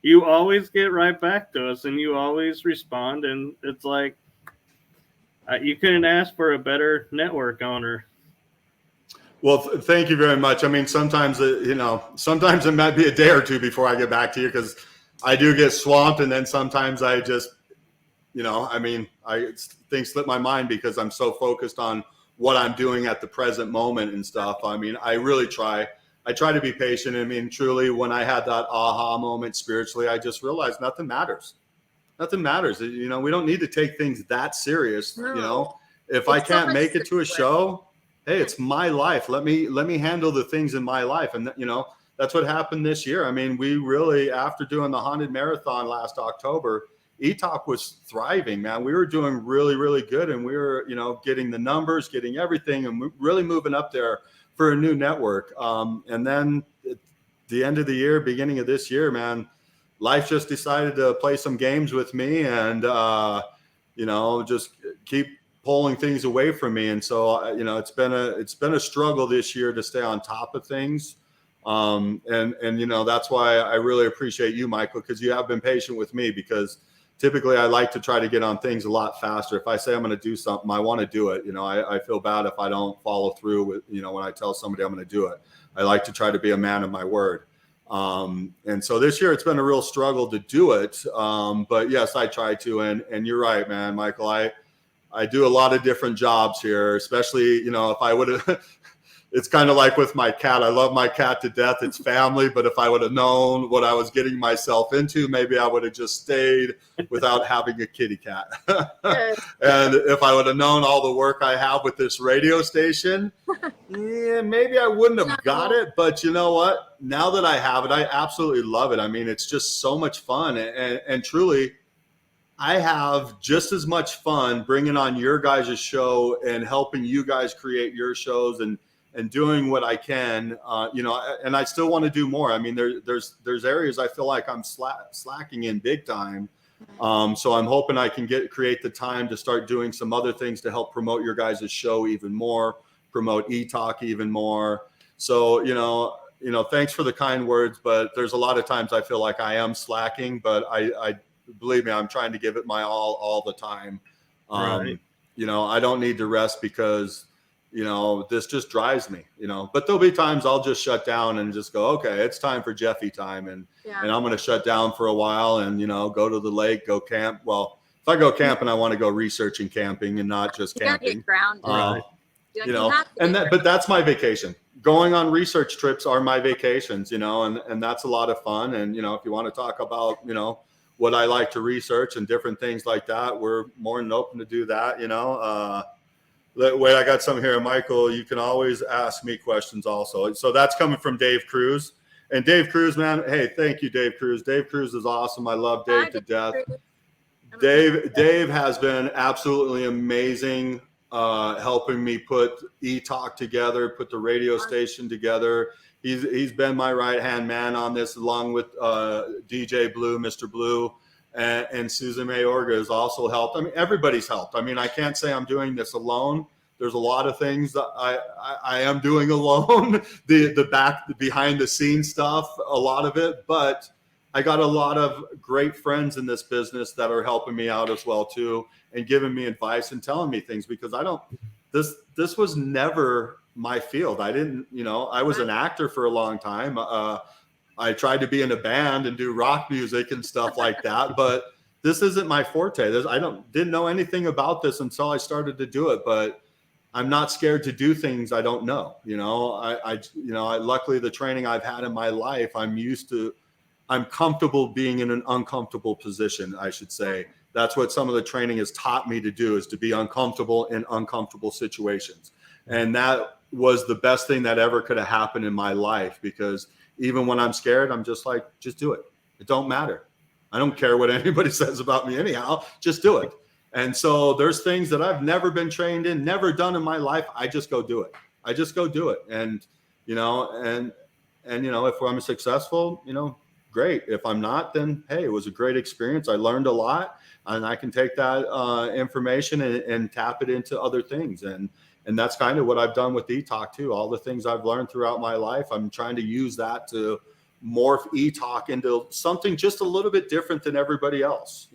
you always get right back to us and you always respond. And it's like, you couldn't ask for a better network owner. Well, thank you very much. I mean, sometimes sometimes it might be a day or two before I get back to you, because I do get swamped, and then sometimes I just, things slip my mind because I'm so focused on what I'm doing at the present moment and stuff. I mean, I really try. I try to be patient. I mean, truly, when I had that aha moment spiritually, I just realized nothing matters. Nothing matters. We don't need to take things that serious. No. If I can't make it to a show, hey, it's my life. Let me handle the things in my life. And that's what happened this year. I mean, we really, after doing the haunted marathon last October, ETalk was thriving, man. We were doing really, really good, and we were, getting the numbers, getting everything, and really moving up there for a new network. And then at the end of the year, beginning of this year, man, life just decided to play some games with me, and just keep pulling things away from me. And so, it's been a struggle this year to stay on top of things. And that's why I really appreciate you, Michael, because you have been patient with me, because typically I like to try to get on things a lot faster. If I say I'm going to do something, I want to do it. I feel bad if I don't follow through with, when I tell somebody I'm going to do it. I like to try to be a man of my word. And so this year it's been a real struggle to do it. But yes, I try to, and you're right, man, Michael, I do a lot of different jobs here, especially, if I would have, it's kind of like with my cat. I love my cat to death. It's family. But if I would have known what I was getting myself into, maybe I would have just stayed without having a kitty cat. And if I would have known all the work I have with this radio station, maybe I wouldn't have got it. But you know what? Now that I have it, I absolutely love it. I mean, it's just so much fun. And truly, I have just as much fun bringing on your guys' show and helping you guys create your shows and doing what I can, and I still want to do more. I mean, there's areas I feel like I'm slacking in big time. So I'm hoping I can create the time to start doing some other things to help promote your guys' show even more, promote ETalk even more. So, thanks for the kind words, but there's a lot of times I feel like I am slacking, but I believe me, I'm trying to give it my all the time. Right. I don't need to rest because this just drives me, but there'll be times I'll just shut down and just go, okay, it's time for Jeffy time. And I'm going to shut down for a while and, go to the lake, go camp. Well, if I go camping, I want to go researching camping and not just camping. Get grounded. But that's my vacation. Going on research trips are my vacations, and that's a lot of fun. And, if you want to talk about, what I like to research and different things like that, we're more than open to do that, Wait, I got something here, Michael. You can always ask me questions also. So that's coming from Dave Cruz. And Dave Cruz, man, hey, thank you, Dave Cruz. Dave Cruz is awesome. I love Dave to death. Dave has been absolutely amazing, helping me put ETalk together, put the radio station together. He's been my right-hand man on this, along with DJ Blue, Mr. Blue. And Susan Mayorga has also helped. I mean, everybody's helped. I mean, I can't say I'm doing this alone. There's a lot of things that I am doing alone, the behind the scenes stuff, a lot of it, but I got a lot of great friends in this business that are helping me out as well too, and giving me advice and telling me things, because this was never my field. I didn't, I was an actor for a long time. I tried to be in a band and do rock music and stuff like that, but this isn't my forte. Didn't know anything about this until I started to do it, but I'm not scared to do things I don't know. Luckily the training I've had in my life, I'm comfortable being in an uncomfortable position, I should say. That's what some of the training has taught me to do, is to be uncomfortable in uncomfortable situations. And that was the best thing that ever could have happened in my life, because even when I'm scared, I'm just like, just do it. It don't matter. I don't care what anybody says about me anyhow, just do it. And so there's things that I've never been trained in, never done in my life. I just go do it. And, if I'm successful, great. If I'm not, then, hey, it was a great experience. I learned a lot, and I can take that information and tap it into other things. And that's kind of what I've done with ETalk too. All the things I've learned throughout my life, I'm trying to use that to morph ETalk into something just a little bit different than everybody else,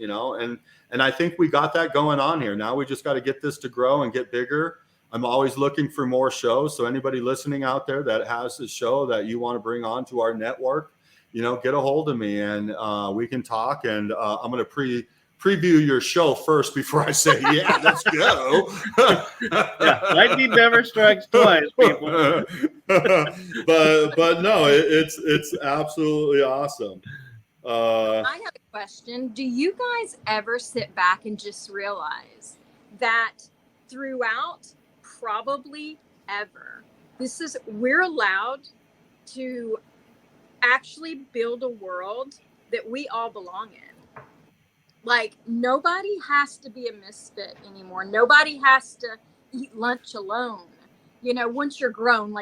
and I think we got that going on here. Now we just got to get this to grow and get bigger. I'm always looking for more shows. So anybody listening out there that has a show that you want to bring on to our network, get a hold of me, and we can talk. And I'm going to preview your show first before I say, yeah, let's go. Yeah, lightning never strikes twice, people. but no, it's absolutely awesome. I have a question. Do you guys ever sit back and just realize that throughout probably ever, we're allowed to actually build a world that we all belong in? Like, nobody has to be a misfit anymore. Nobody has to eat lunch alone. Once you're grown,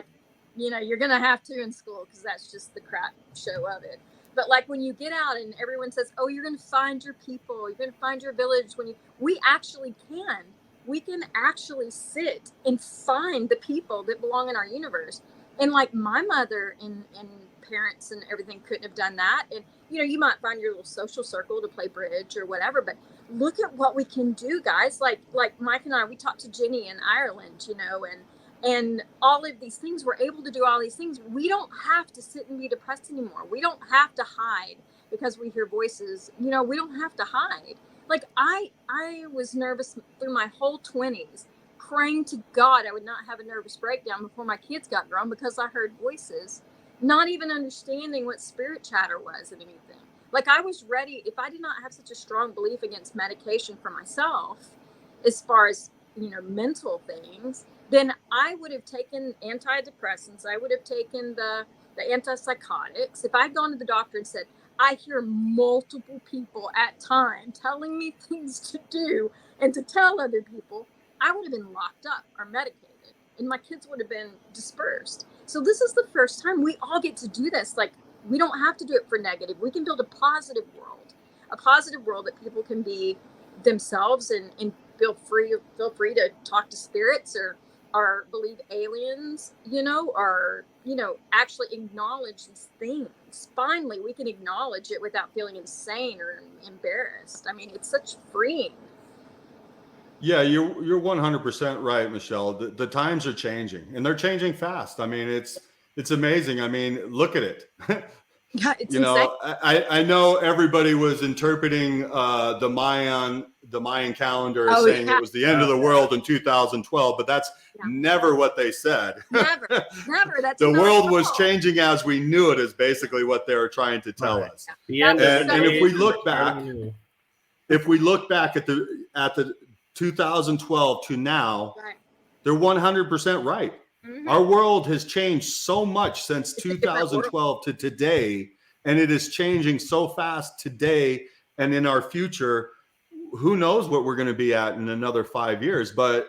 you're going to have to in school, because that's just the crap show of it. But like when you get out and everyone says, oh, you're going to find your people, you're going to find your village. We actually can. We can actually sit and find the people that belong in our universe. And like my mother and parents and everything couldn't have done that. And, you might find your little social circle to play bridge or whatever, but look at what we can do, guys. Like Mike and I, we talked to Jenny in Ireland, and all of these things, we're able to do all these things. We don't have to sit and be depressed anymore. We don't have to hide because we hear voices. We don't have to hide. Like I was nervous through my whole 20s, praying to God I would not have a nervous breakdown before my kids got grown, because I heard voices, not even understanding what spirit chatter was and anything. Like I was ready. If I did not have such a strong belief against medication for myself, as far as, mental things, then I would have taken antidepressants. I would have taken the antipsychotics. If I'd gone to the doctor and said, I hear multiple people at time telling me things to do and to tell other people, I would have been locked up or medicated, and my kids would have been dispersed. So this is the first time we all get to do this. Like, we don't have to do it for negative. We can build a positive world that people can be themselves and feel free to talk to spirits or believe aliens, or, actually acknowledge these things. Finally, we can acknowledge it without feeling insane or embarrassed. I mean, it's such freeing. Yeah, you're 100% right, Michelle. The times are changing, and they're changing fast. I mean, it's amazing. I mean, look at it. Yeah, it's insane. I know everybody was interpreting the Mayan calendar as saying it was the end of the world in 2012, but that's never what they said. Never. That's the world was changing as we knew it, is basically what they were trying to tell us. Yeah. And if we look back, at the 2012 to now, they're 100% right. Mm-hmm. Our world has changed so much since 2012 to today, and it is changing so fast today and in our future. Who knows what we're going to be at in another 5 years? But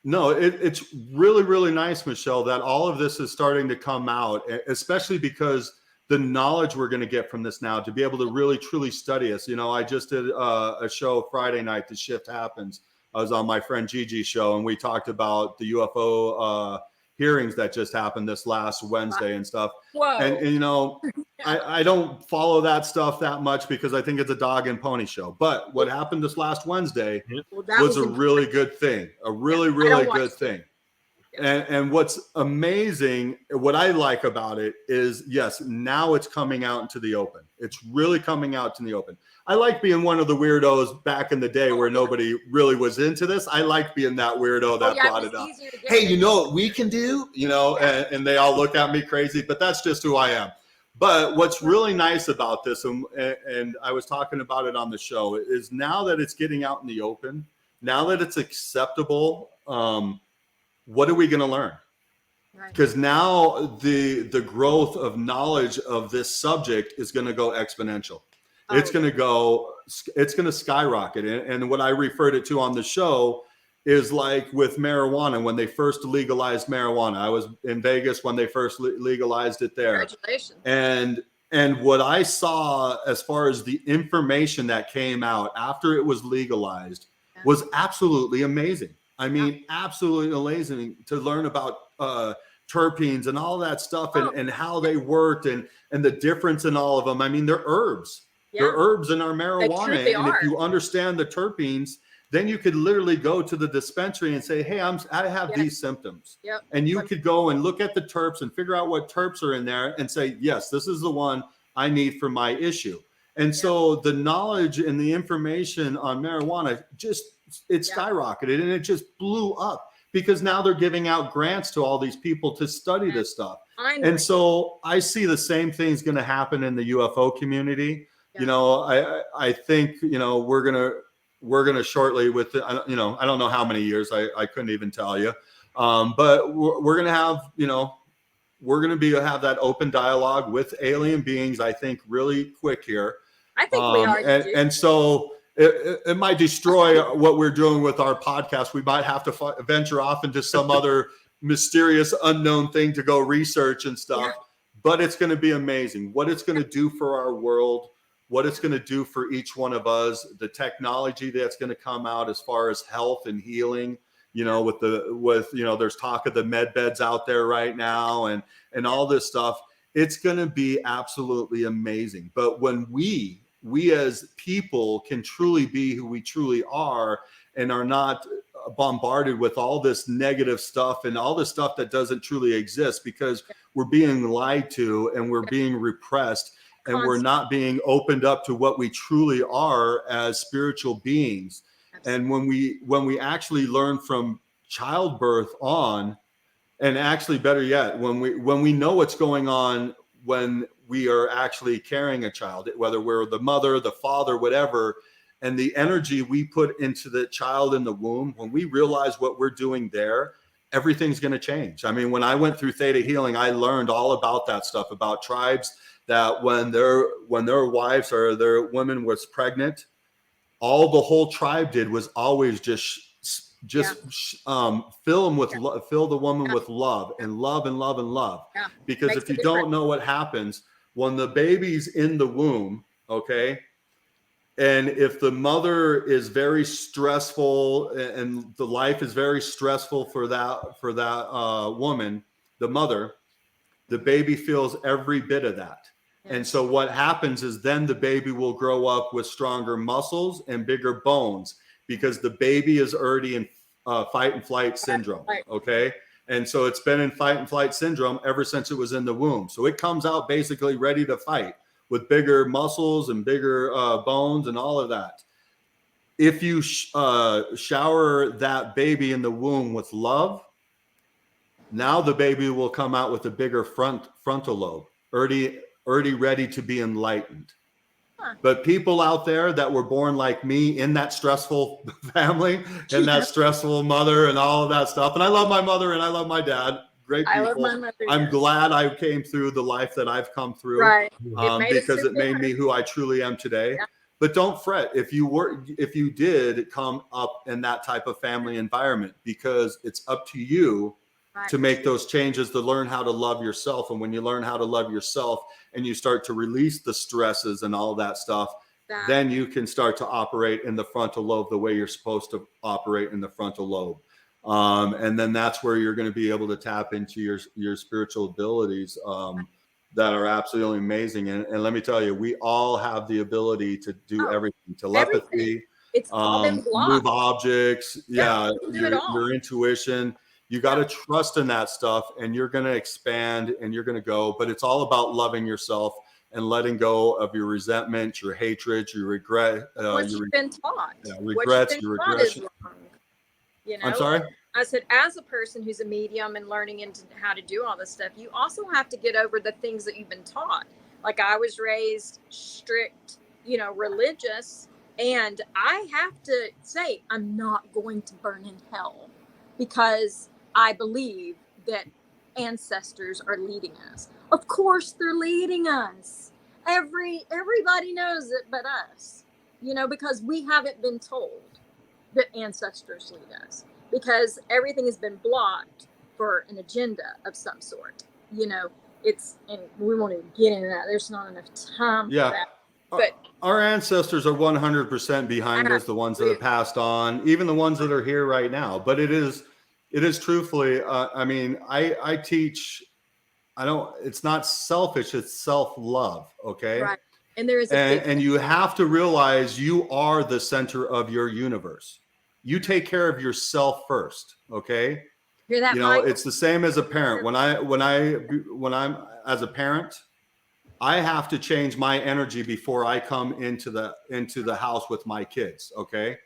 no, it's really, really nice, Michelle, that all of this is starting to come out, especially because the knowledge we're going to get from this now, to be able to really, truly study us. I just did a show Friday night, The Shift Happens, I was on my friend Gigi's show, and we talked about the UFO hearings that just happened this last Wednesday and stuff. Whoa. And you know, I don't follow that stuff that much because I think it's a dog and pony show. But what happened this last Wednesday was a really good thing, a really good thing. And what's amazing, what I like about it is, yes, now it's coming out into the open. It's really coming out in the open. I like being one of the weirdos back in the day where nobody really was into this. I like being that weirdo that brought it up. Hey, you know what we can do? You know, and they all look at me crazy, but that's just who I am. But what's really nice about this, and I was talking about it on the show, is now that it's getting out in the open, now that it's acceptable, what are we going to learn? Because now the growth of knowledge of this subject is going to go exponential. It's going to skyrocket. And what I referred it to on the show is like with marijuana, when they first legalized marijuana. I was in Vegas when they first legalized it there. Congratulations. And what I saw as far as the information that came out after it was legalized was absolutely amazing. I mean, absolutely amazing to learn about terpenes and all that stuff and how they worked and the difference in all of them. I mean, they're herbs. Yeah. They're herbs in our marijuana. And if you understand the terpenes, then you could literally go to the dispensary and say, hey, I have these symptoms. Yep. And you could go and look at the terps and figure out what terps are in there and say, yes, this is the one I need for my issue. And so the knowledge and the information on marijuana it skyrocketed and it just blew up because now they're giving out grants to all these people to study this stuff. And so I see the same thing's going to happen in the UFO community. You know, I think, you know, we're going to shortly with, you know, I don't know how many years, I couldn't even tell you. But we're going to have, you know, we're going to have that open dialogue with alien beings, I think, really quick here. I think we are. And so it might destroy what we're doing with our podcast. We might have to venture off into some other mysterious unknown thing to go research and stuff. But it's going to be amazing what it's going to do for our world, what it's going to do for each one of us, the technology that's going to come out as far as health and healing. You know, with you know, there's talk of the med beds out there right now and all this stuff. It's going to be absolutely amazing. But when we as people can truly be who we truly are and are not bombarded with all this negative stuff and all this stuff that doesn't truly exist because we're being lied to and we're being repressed and we're not being opened up to what we truly are as spiritual beings. And when we actually learn from childbirth on, and actually better yet, when we know what's going on when we are actually carrying a child, whether we're the mother, the father, whatever, and the energy we put into the child in the womb, when we realize what we're doing there, everything's going to change. I mean, when I went through ThetaHealing, I learned all about that stuff, about tribes that when their wives or their woman was pregnant, all the whole tribe did was always just fill the woman with love and love and love and love. Yeah. Because if you don't know what happens when the baby's in the womb, okay, and if the mother is very stressful and the life is very stressful for that woman, the mother, the baby feels every bit of that. And so what happens is then the baby will grow up with stronger muscles and bigger bones because the baby is already in fight and flight syndrome. Okay. And so it's been in fight and flight syndrome ever since it was in the womb. So it comes out basically ready to fight with bigger muscles and bigger bones and all of that. If you shower that baby in the womb with love, now the baby will come out with a bigger frontal lobe, already ready to be enlightened. But people out there that were born like me in that stressful family and that stressful mother and all of that stuff. And I love my mother and I love my dad. Great people. I love my mother, I'm glad I came through the life that I've come through, because it made me who I truly am today. Yeah. But don't fret if you did come up in that type of family environment, because it's up to you to make those changes, to learn how to love yourself. And when you learn how to love yourself and you start to release the stresses and all that stuff, then you can start to operate in the frontal lobe the way you're supposed to operate in the frontal lobe. And then that's where you're going to be able to tap into your spiritual abilities that are absolutely amazing. And let me tell you, we all have the ability to do everything. Telepathy, everything. It's all been move objects, your intuition. You got to trust in that stuff, and you're going to expand and you're going to go. But it's all about loving yourself and letting go of your resentment, your hatred, your regret. What you've been taught. Regrets, your regression. You know? I'm sorry? I said, as a person who's a medium and learning into how to do all this stuff, you also have to get over the things that you've been taught. Like I was raised strict, religious, and I have to say, I'm not going to burn in hell because I believe that ancestors are leading us. Of course, they're leading us. Everybody knows it but us, because we haven't been told that ancestors lead us, because everything has been blocked for an agenda of some sort. And we won't even get into that. There's not enough time for that. But our ancestors are 100% behind us, the ones that have passed on, even the ones that are here right now. But it is truthfully, I teach, it's not selfish, it's self-love. Okay. Right. And there is and you have to realize you are the center of your universe. You take care of yourself first. Okay. Hear that, it's the same as a parent. When I'm as a parent, I have to change my energy before I come into the house with my kids. Okay.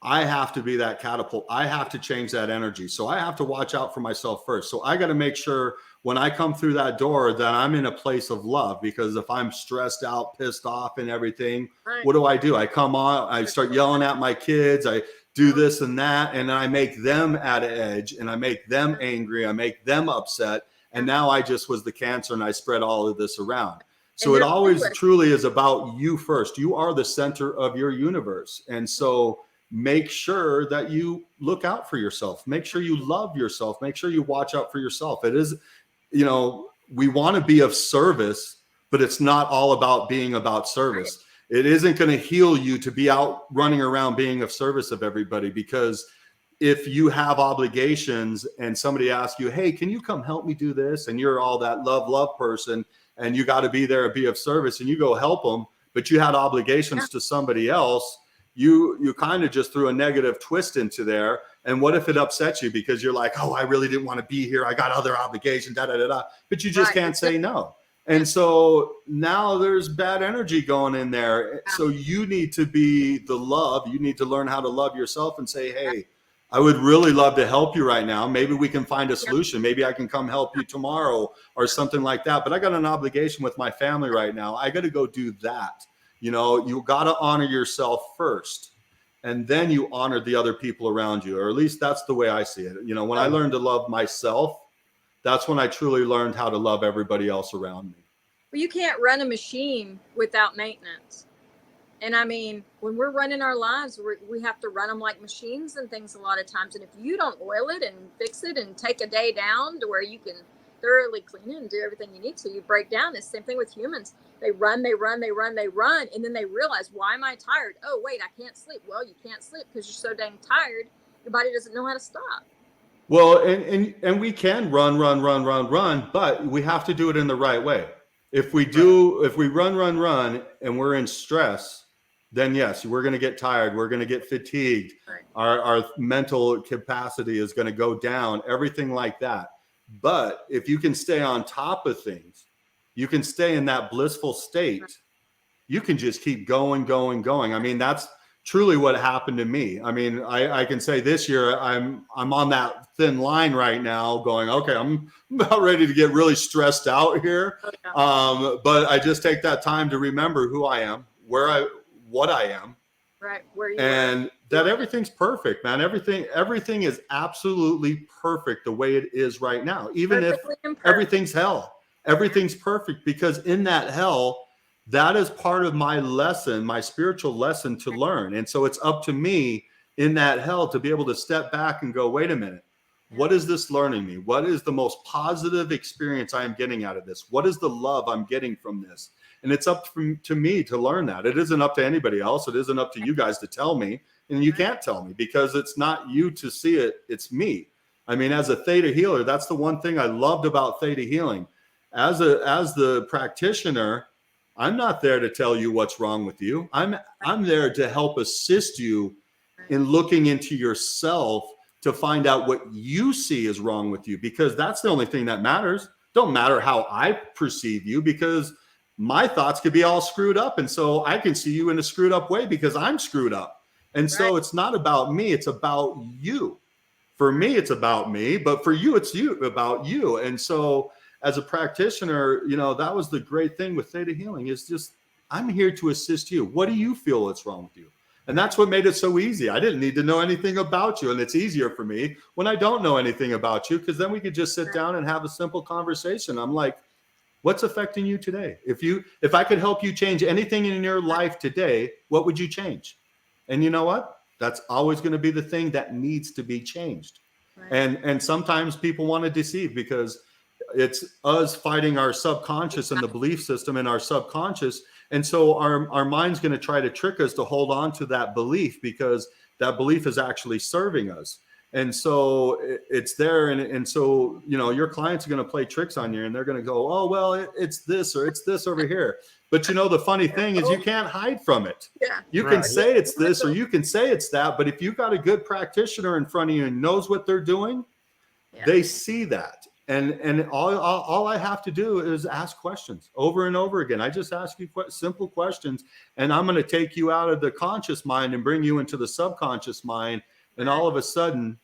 I have to be that catapult. I have to change that energy. So I have to watch out for myself first. So I got to make sure when I come through that door that I'm in a place of love, because if I'm stressed out, pissed off and everything, what do? I come on, I start yelling at my kids. I do this and that, and I make them at an edge, and I make them angry. I make them upset. And now I just was the cancer, and I spread all of this around. So it always truly is about you first. You are the center of your universe. And so make sure that you look out for yourself. Make sure you love yourself. Make sure you watch out for yourself. It is, we want to be of service, but it's not all about being about service. It isn't going to heal you to be out running around being of service of everybody, because if you have obligations and somebody asks you, hey, can you come help me do this? And you're all that love person, and you got to be there and be of service, and you go help them, but you had obligations to somebody else. You kind of just threw a negative twist into there. And what if it upsets you because you're like, oh, I really didn't want to be here. I got other obligations, but you just can't say no. And so now there's bad energy going in there. So you need to be the love. You need to learn how to love yourself and say, hey, I would really love to help you right now. Maybe we can find a solution. Maybe I can come help you tomorrow or something like that. But I got an obligation with my family right now. I got to go do that. You got to honor yourself first, and then you honor the other people around you, or at least that's the way I see it. When I learned to love myself, that's when I truly learned how to love everybody else around me. Well, you can't run a machine without maintenance. And when we're running our lives, we have to run them like machines and things a lot of times. And if you don't oil it and fix it and take a day down to where you can thoroughly clean it and do everything you need to, you break down. It's the same thing with humans. They run, and then they realize, why am I tired? Oh, wait, I can't sleep. Well, you can't sleep because you're so dang tired. Your body doesn't know how to stop. Well, and we can run, but we have to do it in the right way. If we run, and we're in stress, then yes, we're going to get tired. We're going to get fatigued. Right. Our mental capacity is going to go down, everything like that. But if you can stay on top of things, you can stay in that blissful state. You can just keep going. That's truly what happened to me. I can say this year, I'm on that thin line right now going, okay, I'm about ready to get really stressed out here. But I just take that time to remember who I am, what I am. Right. Where you and that everything's perfect, man. Everything is absolutely perfect the way it is right now. Even if everything's hell, everything's perfect, because in that hell, that is part of my lesson, my spiritual lesson to learn. And so it's up to me in that hell to be able to step back and go, wait a minute, what is this learning me? What is the most positive experience I am getting out of this? What is the love I'm getting from this? And it's up to me to learn that. It isn't up to anybody else. It isn't up to you guys to tell me. And you can't tell me because it's not you to see it. It's me. I mean, as a theta healer, that's the one thing I loved about theta healing. As the practitioner, I'm not there to tell you what's wrong with you. I'm there to help assist you in looking into yourself to find out what you see is wrong with you, because that's the only thing that matters. Don't matter how I perceive you, because my thoughts could be all screwed up. And so I can see you in a screwed up way because I'm screwed up. And so it's not about me. It's about you. For me, it's about me, but for you, it's about you. And so as a practitioner, you know, that was the great thing with theta healing, is just, I'm here to assist you. What do you feel is wrong with you? And that's what made it so easy. I didn't need to know anything about you. And it's easier for me when I don't know anything about you, because then we could just sit down and have a simple conversation. I'm like, what's affecting you today? If I could help you change anything in your life today, what would you change? And you know what? That's always going to be the thing that needs to be changed. Right. And sometimes people want to deceive, because it's us fighting our subconscious and the belief system in our subconscious. And so our mind's going to try to trick us to hold on to that belief, because that belief is actually serving us. And so it's there. And so, you know, your clients are going to play tricks on you, and they're going to go, oh, well, it's this, or it's this over here. But, you know, the funny thing is you can't hide from it. Yeah. You can say it's this, or you can say it's that. But if you've got a good practitioner in front of you and knows what they're doing, they see that. And all I have to do is ask questions over and over again. I just ask you simple questions, and I'm going to take you out of the conscious mind and bring you into the subconscious mind. And all of a sudden,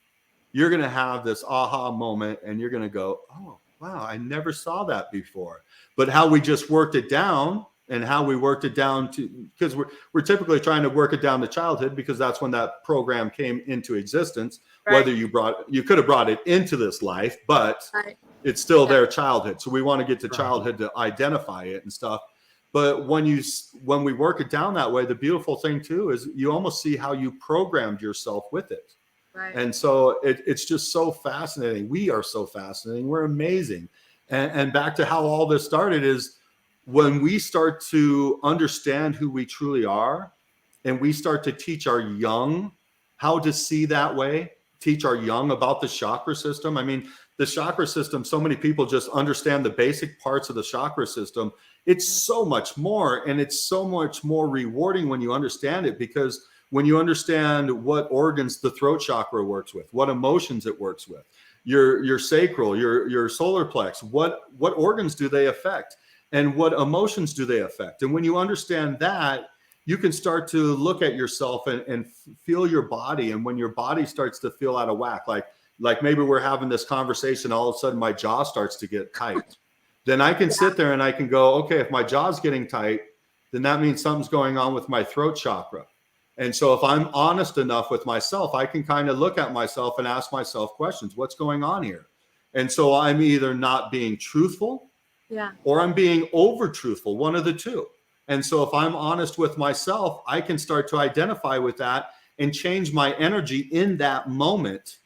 you're going to have this aha moment, and you're going to go, oh, wow, I never saw that before. But how we just worked it down, and how we worked it down to, because we're typically trying to work it down to childhood, because that's when that program came into existence. Right. Whether you could have brought it into this life, but it's still their childhood. So we want to get to childhood to identify it and stuff. But when we work it down that way, the beautiful thing too is you almost see how you programmed yourself with it. Right. And so it's just so fascinating. We are so fascinating. We're amazing. And back to how all this started is when we start to understand who we truly are, and we start to teach our young how to see that way, teach our young about the chakra system. I mean, the chakra system, so many people just understand the basic parts of the chakra system. It's so much more, and it's so much more rewarding when you understand it, because when you understand what organs the throat chakra works with, what emotions it works with, your sacral, your solar plex, what organs do they affect, and what emotions do they affect? And when you understand that, you can start to look at yourself and feel your body. And when your body starts to feel out of whack, like maybe we're having this conversation, all of a sudden my jaw starts to get tight. Then I can sit there and I can go, okay, if my jaw's getting tight, then that means something's going on with my throat chakra. And so if I'm honest enough with myself, I can kind of look at myself and ask myself questions. What's going on here? And so I'm either not being truthful, or I'm being over truthful, one of the two. And so if I'm honest with myself, I can start to identify with that and change my energy in that moment,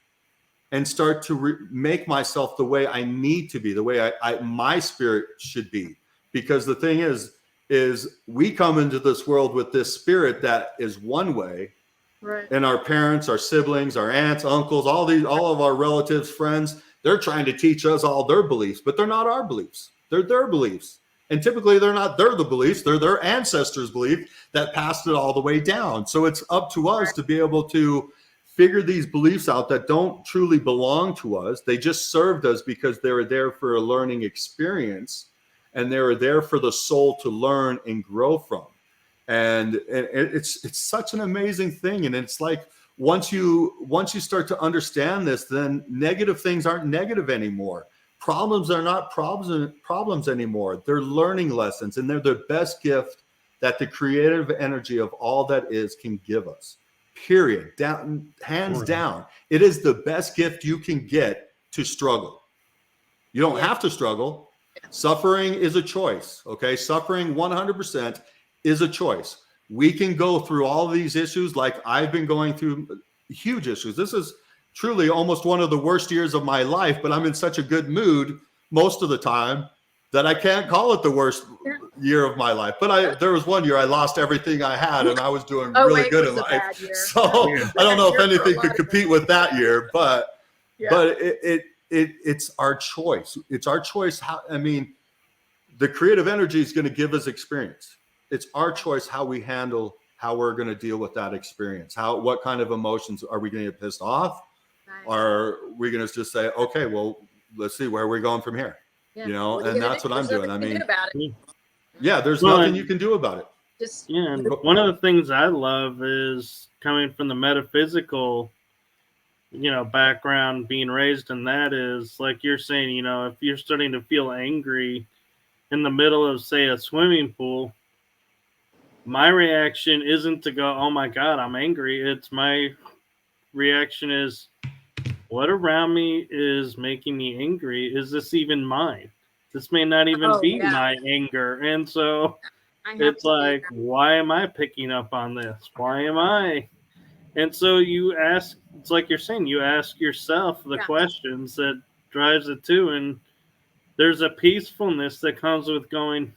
and start to make myself the way I need to be, the way my spirit should be. Because the thing is we come into this world with this spirit that is one way, right? And our parents, our siblings, our aunts, uncles, all of our relatives, friends, they're trying to teach us all their beliefs, but they're not our beliefs. They're their beliefs. And typically they're the beliefs, they're their ancestors' belief that passed it all the way down. So it's up to us to be able to figure these beliefs out that don't truly belong to us. They just served us because they were there for a learning experience, and they were there for the soul to learn and grow from. And it's such an amazing thing. And it's like, once you start to understand this, then negative things aren't negative anymore. Problems are not problems anymore. They're learning lessons, and they're the best gift that the creative energy of all that is can give us. Period. Hands down. It is the best gift you can get to struggle. You don't have to struggle. Suffering is a choice. Okay. Suffering 100% is a choice. We can go through all these issues like I've been going through, huge issues. This is truly almost one of the worst years of my life, but I'm in such a good mood most of the time that I can't call it the worst year of my life. But there was one year I lost everything I had, and I was doing really good in life. So I don't know if anything could compete with that year, but it's our choice. It's our choice. The creative energy is going to give us experience. It's our choice how we handle, how we're going to deal with that experience. What kind of emotions are we going to get pissed off? Or are we going to just say, okay, well, let's see where we're going from here. And that's what I'm doing. There's nothing you can do about it. And one of the things I love is coming from the metaphysical, background, being raised in that, is like you're saying, if you're starting to feel angry in the middle of, say, a swimming pool, my reaction isn't to go, oh my God, I'm angry. It's my reaction is, what around me is making me angry? Is this even mine? This may not even be my anger. And so it's like, why am I picking up on this? Why am I? And so you ask, it's like you're saying, you ask yourself the questions that drives it too. And there's a peacefulness that comes with going,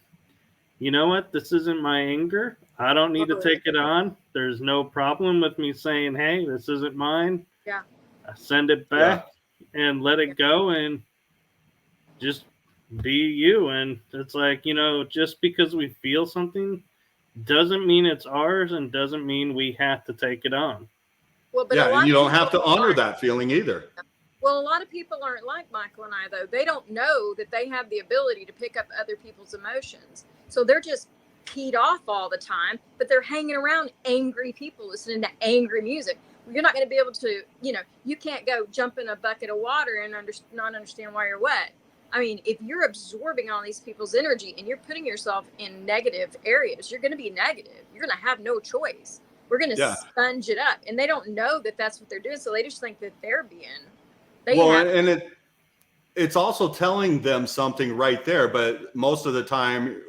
you know what? This isn't my anger. I don't need to take it on. There's no problem with me saying, hey, this isn't mine. Yeah. I send it back and let it go and just be you. And it's like, just because we feel something doesn't mean it's ours and doesn't mean we have to take it on. Well, but and you don't have to honor that feeling either. Well, a lot of people aren't like Michael and I, though. They don't know that they have the ability to pick up other people's emotions. So they're just peed off all the time, but they're hanging around angry people listening to angry music. You're not going to be able to, you can't go jump in a bucket of water and not understand why you're wet. I mean, if you're absorbing all these people's energy and you're putting yourself in negative areas, you're going to be negative. You're going to have no choice. We're going to sponge it up. And they don't know that that's what they're doing. So they just think that they're being. It's also telling them something right there. But most of the time,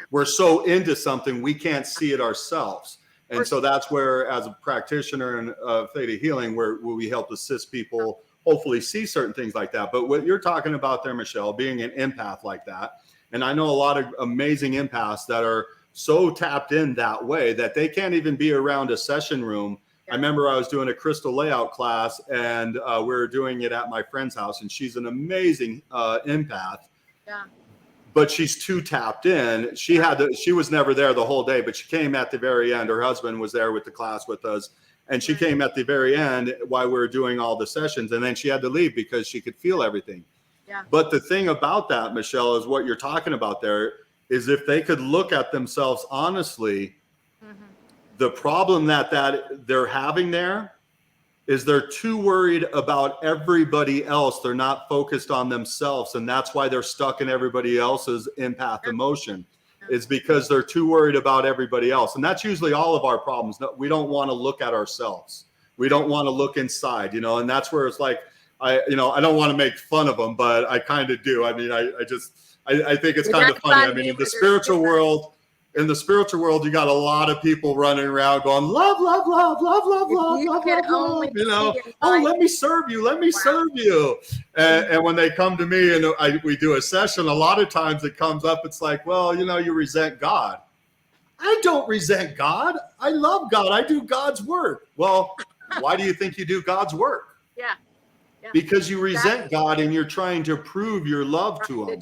we're so into something, we can't see it ourselves. And so that's where, as a practitioner in Theta Healing, where we help assist people hopefully see certain things like that. But what you're talking about there, Michelle, being an empath like that, and I know a lot of amazing empaths that are so tapped in that way that they can't even be around a session room. I remember I was doing a crystal layout class, and we were doing it at my friend's house, and she's an amazing empath. Yeah. But she's too tapped in. She was never there the whole day, but she came at the very end. Her husband was there with the class with us, and she came at the very end while we were doing all the sessions, and then she had to leave because she could feel everything. Yeah. But the thing about that, Michelle, is what you're talking about there is if they could look at themselves honestly, the problem that they're having there is they're too worried about everybody else. They're not focused on themselves. And that's why they're stuck in everybody else's empath emotion, is because they're too worried about everybody else. And that's usually all of our problems. No, we don't want to look at ourselves. We don't want to look inside, and that's where it's like, I don't want to make fun of them, but I kind of do. I mean, I think it's kind of funny. I mean, in the spiritual world, you got a lot of people running around going, love, love, love, love, love, love, love, love, love. Oh, let me serve you. Let me serve you. And when they come to me and we do a session, a lot of times it comes up, it's like, well, you resent God. I don't resent God. I love God. I do God's work. Well, why do you think you do God's work? Yeah. Because you resent God and you're trying to prove your love to him.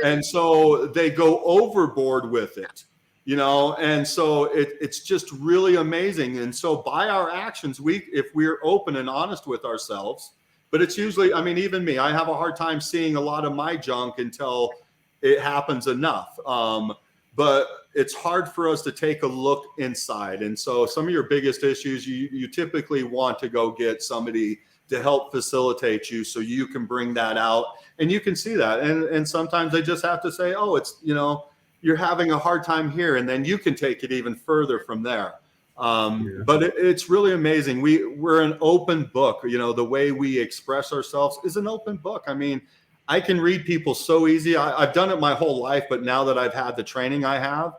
And so they go overboard with it. And so it's just really amazing. And so by our actions, if we're open and honest with ourselves, but it's usually, I mean, even me, I have a hard time seeing a lot of my junk until it happens enough. But it's hard for us to take a look inside. And so some of your biggest issues, you typically want to go get somebody to help facilitate you so you can bring that out and you can see that. And sometimes they just have to say, oh, it's, you're having a hard time here, and then you can take it even further from there. But it's really amazing. We're an open book. The way we express ourselves is an open book. I mean, I can read people so easy. I've done it my whole life, but now that I've had the training I have,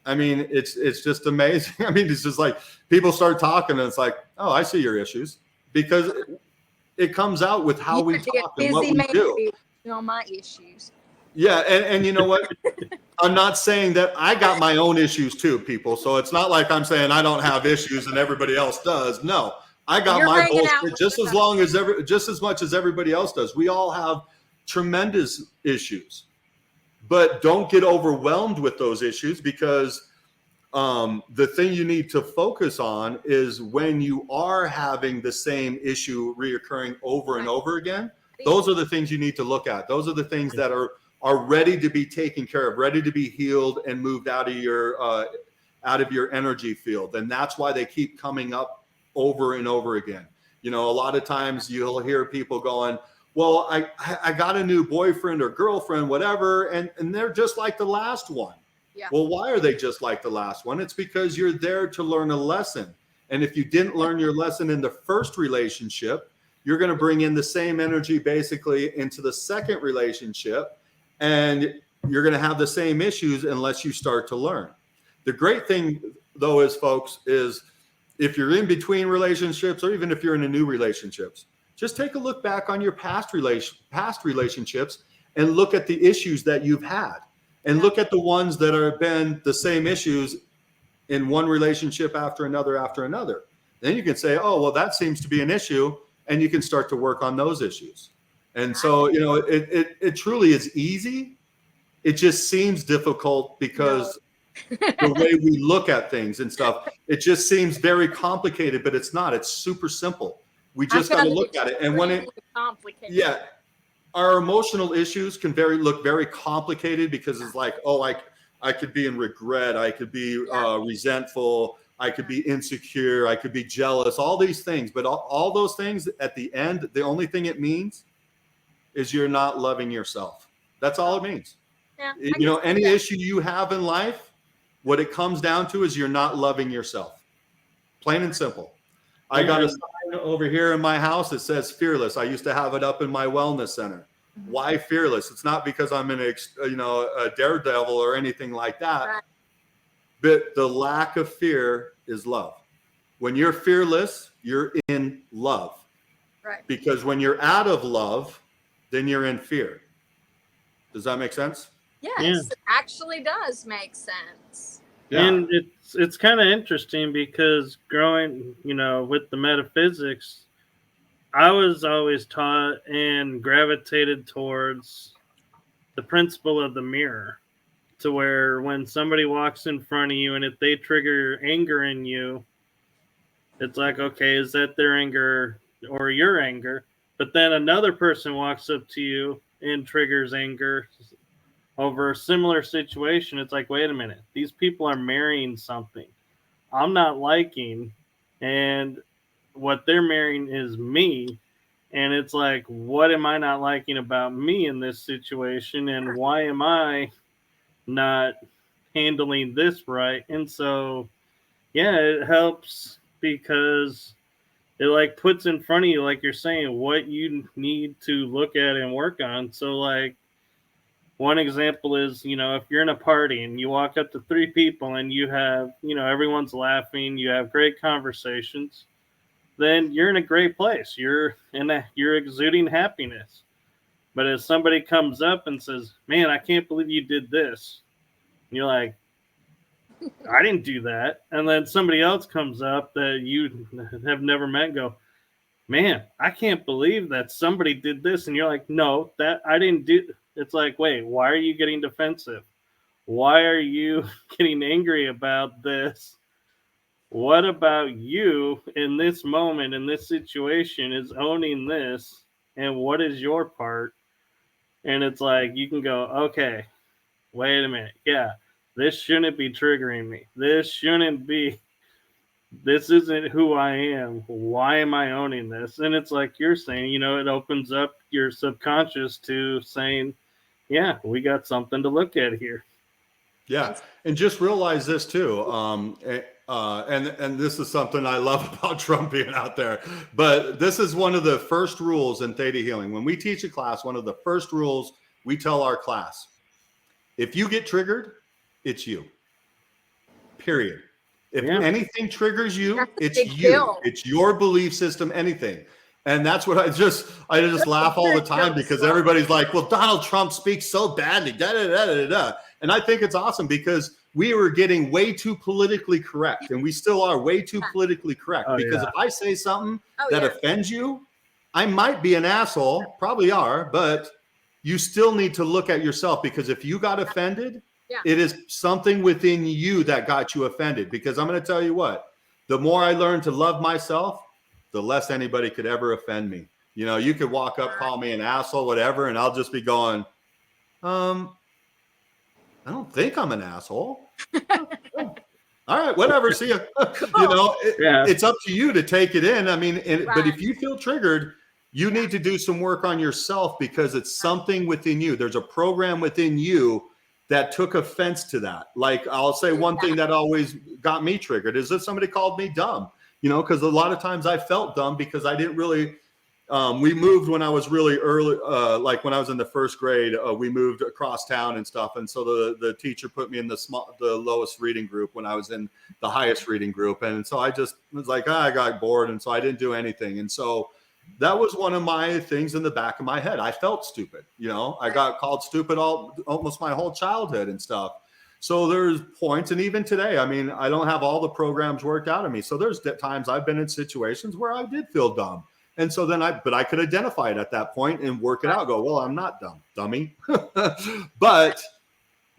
I mean, it's just amazing. I mean, it's just like people start talking and it's like, oh, I see your issues, because it comes out with how we talk and what we do. My issues. Yeah, and you know what? I'm not saying that I got my own issues too, people. So it's not like I'm saying I don't have issues and everybody else does. No, I got my bullshit just as much as everybody else does. We all have tremendous issues, but don't get overwhelmed with those issues, because the thing you need to focus on is when you are having the same issue reoccurring over and over again. Those are the things you need to look at. Those are the things that are ready to be taken care of, ready to be healed and moved out of your energy field. And that's why they keep coming up over and over again. You know, a lot of times you'll hear people going, well, I got a new boyfriend or girlfriend, whatever, and they're just like the last one. Yeah. Well, why are they just like the last one? It's because you're there to learn a lesson. And if you didn't learn your lesson in the first relationship, you're going to bring in the same energy basically into the second relationship, and you're going to have the same issues unless you start to learn. The great thing, though, is, folks, is if you're in between relationships, or even if you're in a new relationships, just take a look back on your past relationships and look at the issues that you've had, and look at the ones that have been the same issues in one relationship after another. Then you can say, oh, well, that seems to be an issue, and you can start to work on those issues. And so, you know, it truly is easy. It just seems difficult because the way we look at things and stuff, it just seems very complicated, but it's not. It's super simple. We just got to look at it. And when it, complicated. our emotional issues can look very complicated, because it's like, oh, I could be in regret. I could be resentful. I could be insecure. I could be jealous, all these things. But all those things at the end, the only thing it means is you're not loving yourself. That's all it means. Yeah, you know, any issue you have in life, what it comes down to is you're not loving yourself. Plain and simple. I got a sign over here in my house that says fearless. I used to have it up in my wellness center. Why fearless? It's not because I'm a daredevil or anything like that. Right. But the lack of fear is love. When you're fearless, you're in love. Right. Because when you're out of love, then you're in fear. Does that make sense? Yes, it actually does make sense. Yeah. And it's kind of interesting, because growing, you know, with the metaphysics, I was always taught and gravitated towards the principle of the mirror, to where when somebody walks in front of you and if they trigger anger in you, it's like, okay, is that their anger or your anger? But then another person walks up to you and triggers anger over a similar situation. It's like, wait a minute, these people are marrying something I'm not liking, and what they're marrying is me. And it's like, what am I not liking about me in this situation? And why am I not handling this right? And so, yeah, it helps, because it like puts in front of you, like you're saying, what you need to look at and work on. So like, one example is, you know, if you're in a party and you walk up to 3 people and you have, you know, everyone's laughing, you have great conversations, then you're in a great place. You're exuding happiness. But if somebody comes up and says, man, I can't believe you did this, and you're like, I didn't do that. And then somebody else comes up that you have never met and go, man, I can't believe that somebody did this. And you're like, no, that I didn't do. It's like, wait, why are you getting defensive? Why are you getting angry about this? What about you in this moment, in this situation, is owning this? And what is your part? And it's like, you can go, okay, wait a minute. Yeah, this shouldn't be triggering me. This isn't who I am. Why am I owning this? And it's like you're saying, you know, it opens up your subconscious to saying, yeah, we got something to look at here. Yeah. And just realize this too. And this is something I love about Trump being out there, but this is one of the first rules in Theta Healing. When we teach a class, one of the first rules we tell our class, if you get triggered, it's you, period. If anything triggers you, it's you. It's your belief system, anything. And that's what I just laugh all the time because everybody's like, well, Donald Trump speaks so badly, da, da, da, da, da. And I think it's awesome because we were getting way too politically correct, and we still are way too politically correct. Because if I say something that offends you, I might be an asshole, probably are, but you still need to look at yourself, because if you got offended, it is something within you that got you offended. Because I'm going to tell you what, the more I learn to love myself, the less anybody could ever offend me. You know, you could walk up, call me an asshole, whatever, and I'll just be going, I don't think I'm an asshole. All right, whatever. See ya. You know, it's up to you to take it in. I mean, but if you feel triggered, you need to do some work on yourself, because it's something within you. There's a program within you that took offense to that. Like, I'll say one thing that always got me triggered is if somebody called me dumb. You know, because a lot of times I felt dumb because I didn't really, we moved when I was really early, like when I was in the first grade, we moved across town and stuff. And so the teacher put me in the lowest reading group when I was in the highest reading group. And so I just was like, I got bored. And so I didn't do anything. And so that was one of my things in the back of my head. I felt stupid. You know, I got called stupid almost my whole childhood and stuff. So there's points, and even today, I mean, I don't have all the programs worked out of me. So there's times I've been in situations where I did feel dumb. And so then but I could identify it at that point and work it out. Go, well, I'm not dumb, dummy. But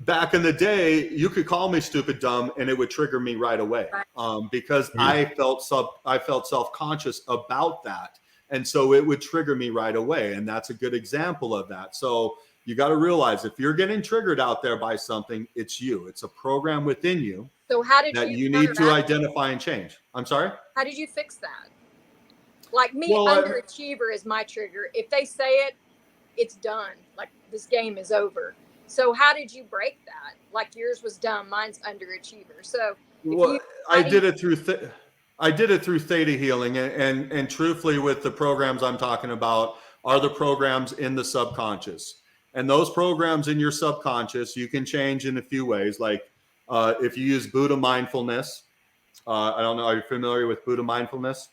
back in the day, you could call me stupid, dumb, and it would trigger me right away, because I felt self-conscious about that. And so it would trigger me right away. And that's a good example of that. So you got to realize, if you're getting triggered out there by something, it's you. It's a program within you. So how did you need to identify and change? I'm sorry? How did you fix that? Like me, underachiever is my trigger. If they say it, it's done. Like, this game is over. So how did you break that? Like, yours was dumb, mine's underachiever. So I did it through ThetaHealing, and truthfully, with the programs I'm talking about, are the programs in the subconscious. And those programs in your subconscious, you can change in a few ways. Like, if you use Buddha mindfulness, I don't know, are you familiar with Buddha mindfulness?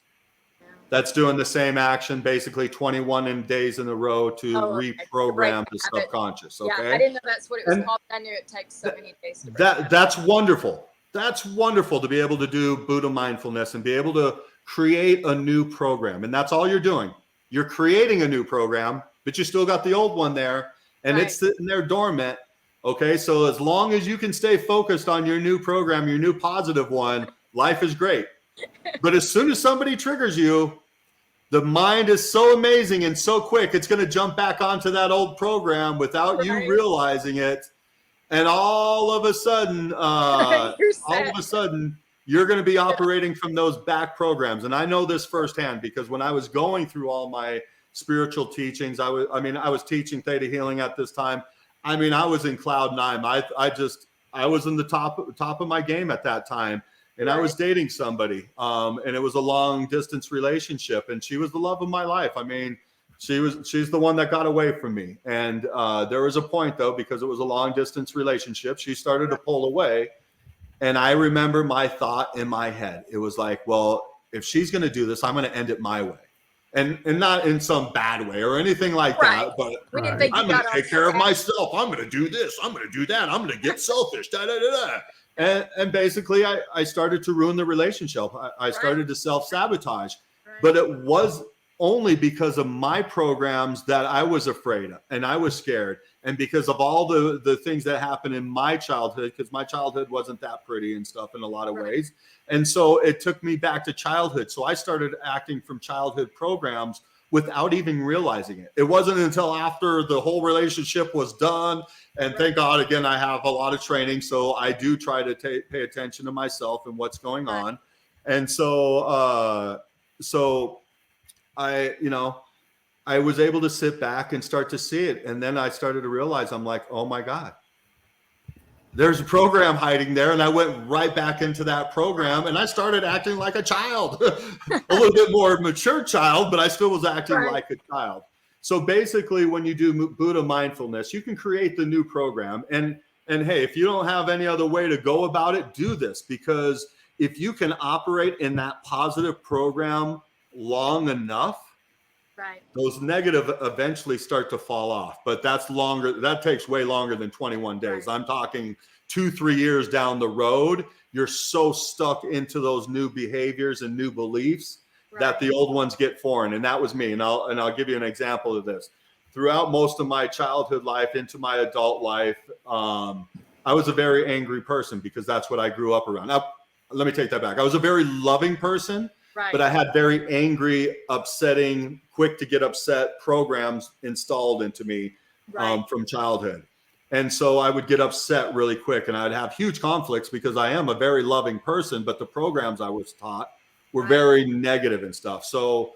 Yeah. That's doing the same action, basically 21 days in a row to reprogram the subconscious. Okay. Yeah, I didn't know that's what it was called. I knew it takes so many days to that's wonderful. That's wonderful to be able to do Buddha mindfulness and be able to create a new program. And that's all you're doing. You're creating a new program, but you still got the old one there. And it's sitting there dormant. Okay. So as long as you can stay focused on your new program, your new positive one, life is great. But as soon as somebody triggers you, the mind is so amazing and so quick, it's going to jump back onto that old program without you realizing it. And all of a sudden, you're going to be operating from those back programs. And I know this firsthand, because when I was going through all my spiritual teachings, I was teaching ThetaHealing at this time. I mean, I was in cloud nine. I was in the top of my game at that time, and I was dating somebody, and it was a long distance relationship, and she was the love of my life. I mean, she's the one that got away from me. And there was a point, though, because it was a long distance relationship, she started to pull away. And I remember my thought in my head. It was like, well, if she's going to do this, I'm going to end it my way. And not in some bad way or anything like that, but I'm going to take care of myself. I'm going to do this. I'm going to do that. I'm going to get selfish. And basically, I started to ruin the relationship. I started to self-sabotage. But it was only because of my programs that I was afraid of, and I was scared. And because of all the things that happened in my childhood, because my childhood wasn't that pretty and stuff in a lot of ways. And so it took me back to childhood. So I started acting from childhood programs without even realizing it. It wasn't until after the whole relationship was done. And thank God, again, I have a lot of training. So I do try to pay attention to myself and what's going on. And so I was able to sit back and start to see it. And then I started to realize, I'm like, oh my God, there's a program hiding there. And I went right back into that program, and I started acting like a child, a little bit more mature child, but I still was acting like a child. So basically, when you do Buddha mindfulness, you can create the new program. And hey, if you don't have any other way to go about it, do this, because if you can operate in that positive program long enough, Right. Those negative eventually start to fall off, but that's longer. That takes way longer than 21 days. Right. I'm talking 2-3 years down the road. You're so stuck into those new behaviors and new beliefs that the old ones get foreign. And that was me. And I'll give you an example of this. Throughout most of my childhood life into my adult life, I was a very angry person because that's what I grew up around. Now, let me take that back. I was a very loving person. Right. But I had very angry, upsetting, quick to get upset programs installed into me from childhood. And so I would get upset really quick, and I'd have huge conflicts because I am a very loving person, but the programs I was taught were very negative and stuff. So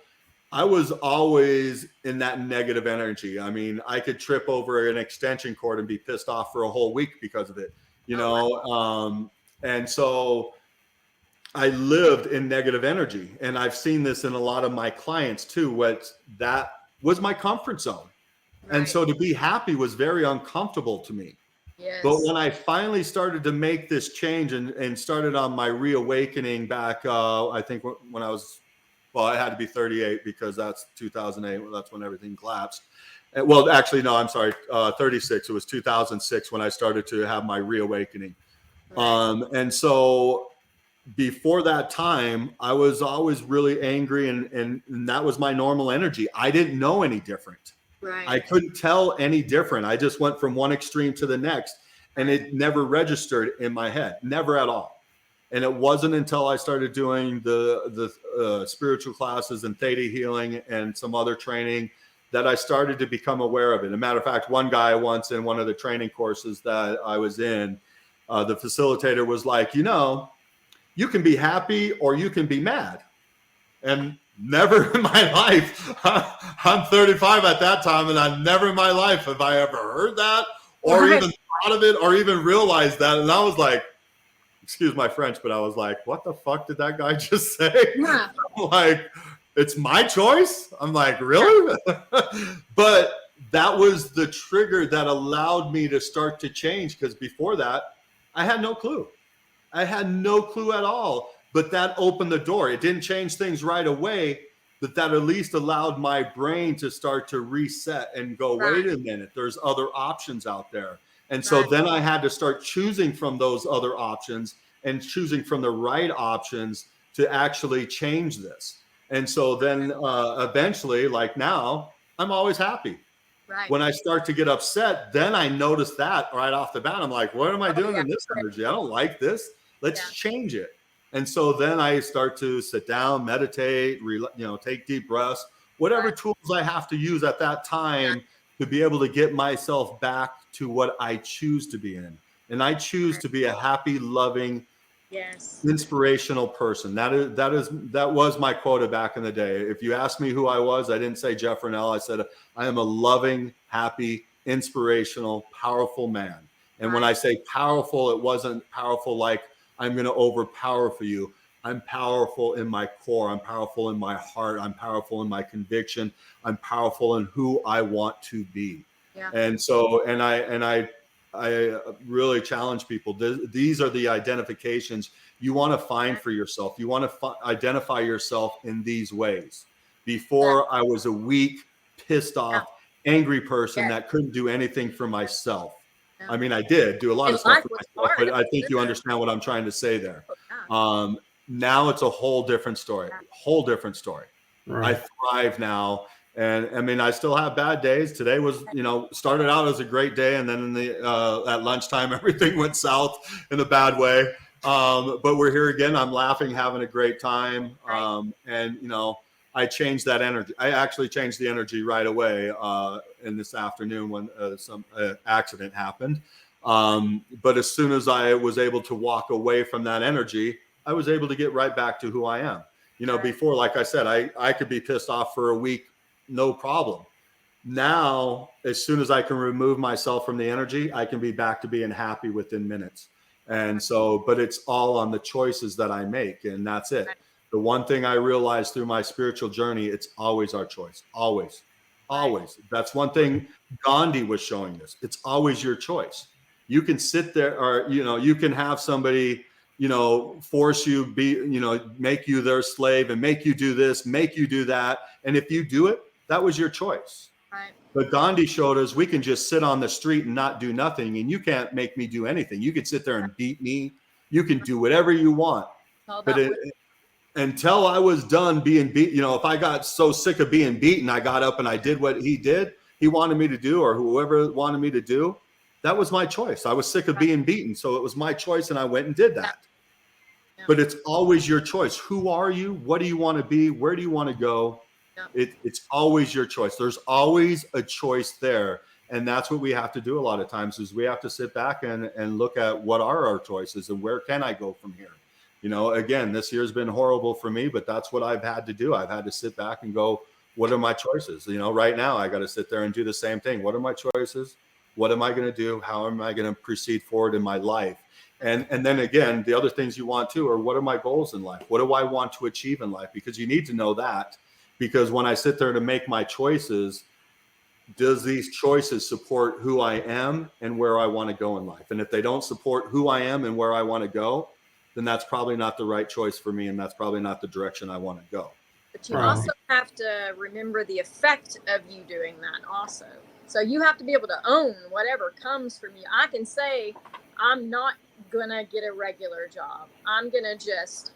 I was always in that negative energy. I mean, I could trip over an extension cord and be pissed off for a whole week because of it, you know? And so I lived in negative energy, and I've seen this in a lot of my clients too. That was my comfort zone. And so to be happy was very uncomfortable to me. Yes. But when I finally started to make this change and started on my reawakening back, I think when I was, well, I had to be 38 because that's 2008. Well, that's when everything collapsed. Well, actually, no, I'm sorry, 36. It was 2006 when I started to have my reawakening. And so before that time, I was always really angry, and that was my normal energy. I didn't know any different. Right. I couldn't tell any different. I just went from one extreme to the next, and it never registered in my head, never at all. And it wasn't until I started doing the spiritual classes and ThetaHealing and some other training that I started to become aware of it. As a matter of fact, one guy once in one of the training courses that I was in, the facilitator was like, you know, you can be happy or you can be mad. And never in my life, I'm 35 at that time, and I never in my life have I ever heard that or even thought of it or even realized that. And I was like, excuse my French, but I was like, what the fuck did that guy just say? Yeah. I'm like, it's my choice? I'm like, really? But that was the trigger that allowed me to start to change, because before that, I had no clue. I had no clue at all. But that opened the door. It didn't change things right away, but that at least allowed my brain to start to reset and go, wait a minute, there's other options out there. And so then I had to start choosing from those other options and choosing from the right options to actually change this. And so then eventually, like now, I'm always happy. Right. When I start to get upset, then I notice that right off the bat. I'm like, what am I doing in this energy? I don't like this. Let's change it. And so then I start to sit down, meditate, take deep breaths, whatever tools I have to use at that time to be able to get myself back to what I choose to be in. And I choose to be a happy, loving, inspirational person. That was my quota back in the day. If you asked me who I was, I didn't say Jeff Renel. I said, I am a loving, happy, inspirational, powerful man. And when I say powerful, it wasn't powerful like I'm going to overpower for you. I'm powerful in my core. I'm powerful in my heart. I'm powerful in my conviction. I'm powerful in who I want to be. Yeah. And so, and I really challenge people. These are the identifications you want to find for yourself. You want to identify yourself in these ways. Before, I was a weak, pissed off, angry person that couldn't do anything for myself. I mean, I did do a lot of stuff for myself, but I think you understand what I'm trying to say there. Now it's a whole different story. Right. I thrive now. And I mean, I still have bad days. Today was, started out as a great day. And then at lunchtime, everything went south in a bad way. But we're here again. I'm laughing, having a great time. I changed that energy. I actually changed the energy right away in this afternoon when some accident happened. But as soon as I was able to walk away from that energy, I was able to get right back to who I am. Before, like I said, I could be pissed off for a week, no problem. Now, as soon as I can remove myself from the energy, I can be back to being happy within minutes. And so, but it's all on the choices that I make, and that's it. The one thing I realized through my spiritual journey, it's always our choice. Always. Always. That's one thing Gandhi was showing us. It's always your choice. You can sit there or, you can have somebody, force you, make you their slave and make you do this, make you do that. And if you do it, That was your choice. Right. But Gandhi showed us we can just sit on the street and not do nothing, and you can't make me do anything. You can sit there and beat me. You can do whatever you want. But until I was done being beat, if I got so sick of being beaten, I got up and I did what he wanted me to do, or whoever wanted me to do. That was my choice. I was sick of being beaten. So it was my choice, and I went and did that. Yeah. But it's always your choice. Who are you? What do you want to be? Where do you want to go? Yeah. It's always your choice. There's always a choice there. And that's what we have to do a lot of times, is we have to sit back and look at what are our choices and where can I go from here? Again, this year's been horrible for me, but that's what I've had to do. I've had to sit back and go, what are my choices? Right now I got to sit there and do the same thing. What are my choices? What am I going to do? How am I going to proceed forward in my life? And then again, the other things you want to, are what are my goals in life? What do I want to achieve in life? Because you need to know that, because when I sit there to make my choices, does these choices support who I am and where I want to go in life? And if they don't support who I am and where I want to go, then that's probably not the right choice for me. And that's probably not the direction I want to go. But you also have to remember the effect of you doing that also. So you have to be able to own whatever comes from you. I can say, I'm not going to get a regular job. I'm going to just